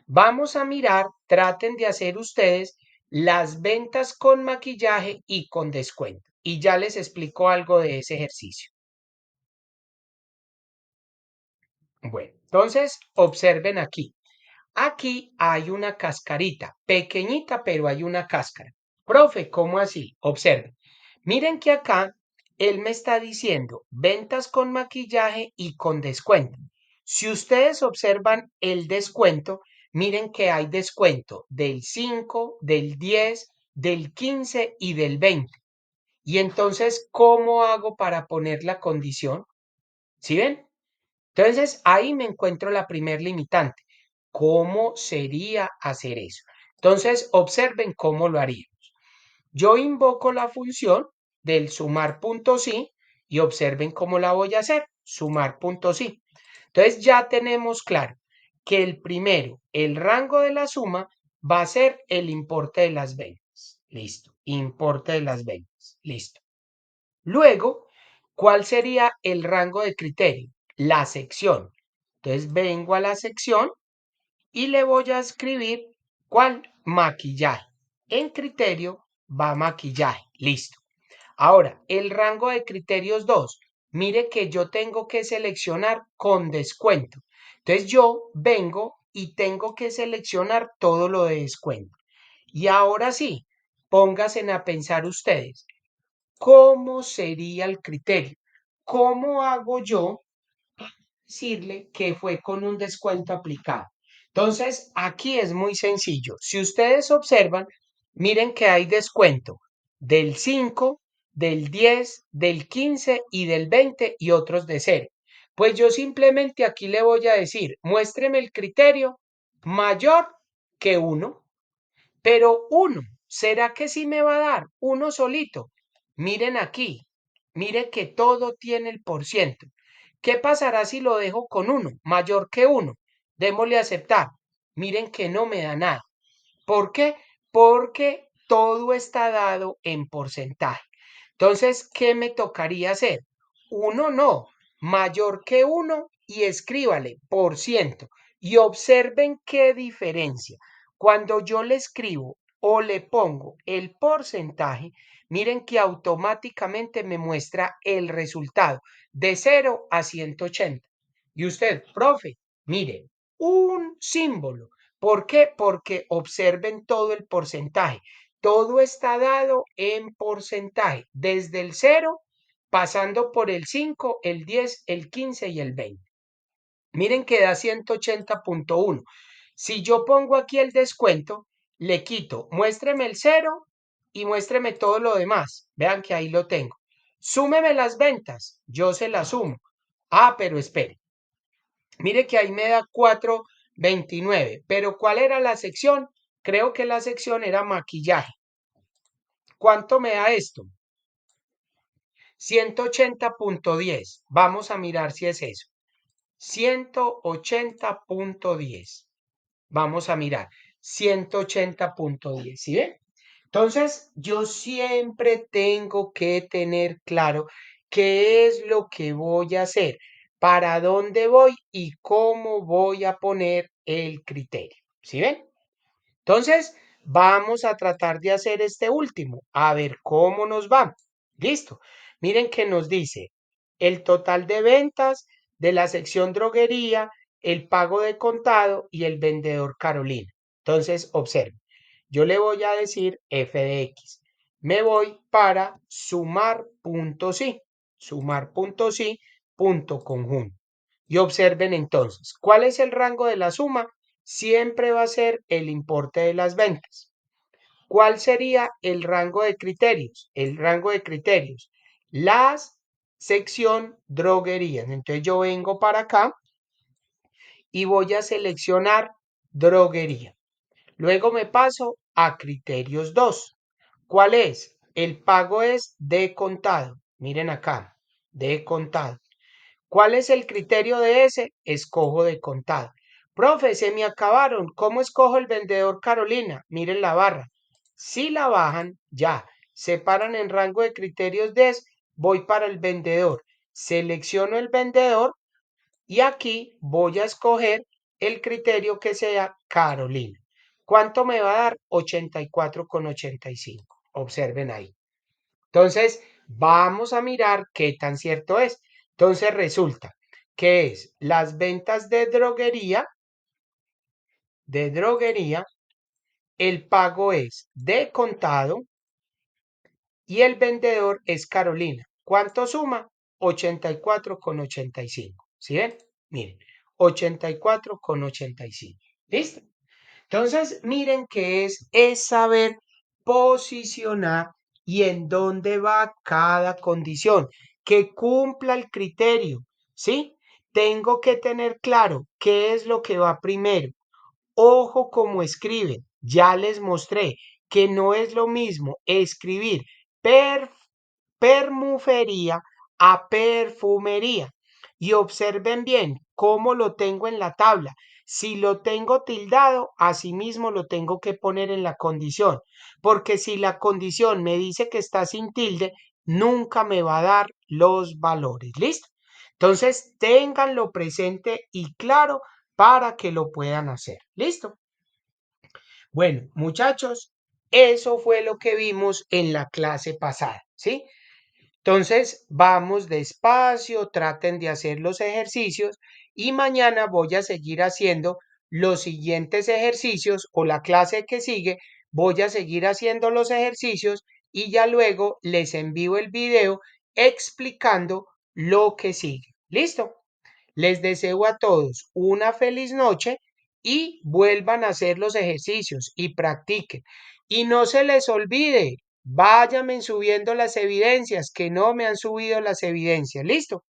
Vamos a mirar, traten de hacer ustedes las ventas con maquillaje y con descuento. Y ya les explico algo de ese ejercicio. Bueno, entonces observen aquí. Aquí hay una cascarita, pequeñita, pero hay una cáscara. Profe, ¿cómo así? Observen. Miren que acá él me está diciendo ventas con maquillaje y con descuento. Si ustedes observan el descuento, miren que hay descuento del 5, del 10, del 15 y del 20. Y entonces, ¿cómo hago para poner la condición? ¿Sí ven? Entonces, ahí me encuentro la primer limitante. ¿Cómo sería hacer eso? Entonces, observen cómo lo haría. Yo invoco la función del sumar punto sí y observen cómo la voy a hacer. Sumar punto sí. Entonces ya tenemos claro que el primero, el rango de la suma, va a ser el importe de las ventas. Listo. Importe de las ventas. Listo. Luego, ¿cuál sería el rango de criterio? La sección. Entonces vengo a la sección y le voy a escribir ¿cuál? Maquillaje. En criterio va maquillaje. Listo. Ahora, el rango de criterios 2. Mire que yo tengo que seleccionar con descuento. Entonces yo vengo y tengo que seleccionar todo lo de descuento. Y ahora sí, pónganse a pensar ustedes, ¿cómo sería el criterio? ¿Cómo hago yo decirle que fue con un descuento aplicado? Entonces, aquí es muy sencillo. Si ustedes observan, miren que hay descuento del 5, del 10, del 15 y del 20 y otros de cero. Pues yo simplemente aquí le voy a decir, muéstreme el criterio mayor que uno. Pero uno, ¿será que sí me va a dar uno solito? Miren aquí, mire que todo tiene el por ciento. ¿Qué pasará si lo dejo con uno, mayor que uno? Démosle a aceptar. Miren que no me da nada. ¿Por qué? Porque todo está dado en porcentaje. Entonces, ¿qué me tocaría hacer? Uno no, mayor que uno y escríbale por ciento. Y observen qué diferencia. Cuando yo le escribo o le pongo el porcentaje, miren que automáticamente me muestra el resultado de 0 a 180. Y usted, profe, mire, un símbolo. ¿Por qué? Porque observen todo el porcentaje. Todo está dado en porcentaje, desde el 0, pasando por el 5, el 10, el 15 y el 20. Miren que da 180.1. Si yo pongo aquí el descuento, le quito, muéstreme el 0 y muéstreme todo lo demás. Vean que ahí lo tengo. Súmeme las ventas, yo se las sumo. Ah, pero espere. Mire que ahí me da 429. Pero ¿cuál era la sección? Creo que la sección era maquillaje. ¿Cuánto me da esto? 180.10. Vamos a mirar si es eso. 180.10. Vamos a mirar. 180.10. ¿Sí ven? Entonces, yo siempre tengo que tener claro qué es lo que voy a hacer, para dónde voy y cómo voy a poner el criterio. ¿Sí ven? Entonces, vamos a tratar de hacer este último, a ver cómo nos va. Listo. Miren que nos dice el total de ventas de la sección droguería, el pago de contado y el vendedor Carolina. Entonces, observen, yo le voy a decir f de x. Me voy para sumar punto sí, sumar punto sí, punto conjunto. Y observen entonces, ¿cuál es el rango de la suma? Siempre va a ser el importe de las ventas. ¿Cuál sería el rango de criterios? El rango de criterios. Las sección droguerías. Entonces yo vengo para acá y voy a seleccionar droguería. Luego me paso a criterios 2. ¿Cuál es? El pago es de contado. Miren acá, de contado. ¿Cuál es el criterio de ese? Escojo de contado. Profe, se me acabaron. ¿Cómo escojo el vendedor Carolina? Miren la barra. Si la bajan, ya. Se paran en rango de criterios 10. Voy para el vendedor. Selecciono el vendedor y aquí voy a escoger el criterio que sea Carolina. ¿Cuánto me va a dar? 84,85. Observen ahí. Entonces, vamos a mirar qué tan cierto es. Entonces, resulta que es las ventas de droguería, el pago es de contado y el vendedor es Carolina. ¿Cuánto suma? 84,85. ¿Sí ven? Miren, 84,85. ¿Listo? Entonces, miren que es saber posicionar y en dónde va cada condición, que cumpla el criterio, ¿sí? Tengo que tener claro qué es lo que va primero. Ojo como escriben, ya les mostré que no es lo mismo escribir per permufería a perfumería. Y observen bien cómo lo tengo en la tabla. Si lo tengo tildado, asimismo lo tengo que poner en la condición, porque si la condición me dice que está sin tilde, nunca me va a dar los valores. ¿Listo? Entonces, ténganlo presente y claro para que lo puedan hacer. ¿Listo? Bueno, muchachos, eso fue lo que vimos en la clase pasada, ¿sí? Entonces, vamos despacio, traten de hacer los ejercicios y mañana voy a seguir haciendo los siguientes ejercicios o la clase que sigue, voy a seguir haciendo los ejercicios y ya luego les envío el video explicando lo que sigue. ¿Listo? Les deseo a todos una feliz noche y vuelvan a hacer los ejercicios y practiquen. Y no se les olvide, váyanme subiendo las evidencias, que no me han subido las evidencias. ¿Listo?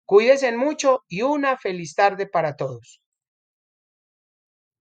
Cuídense mucho y una feliz tarde para todos.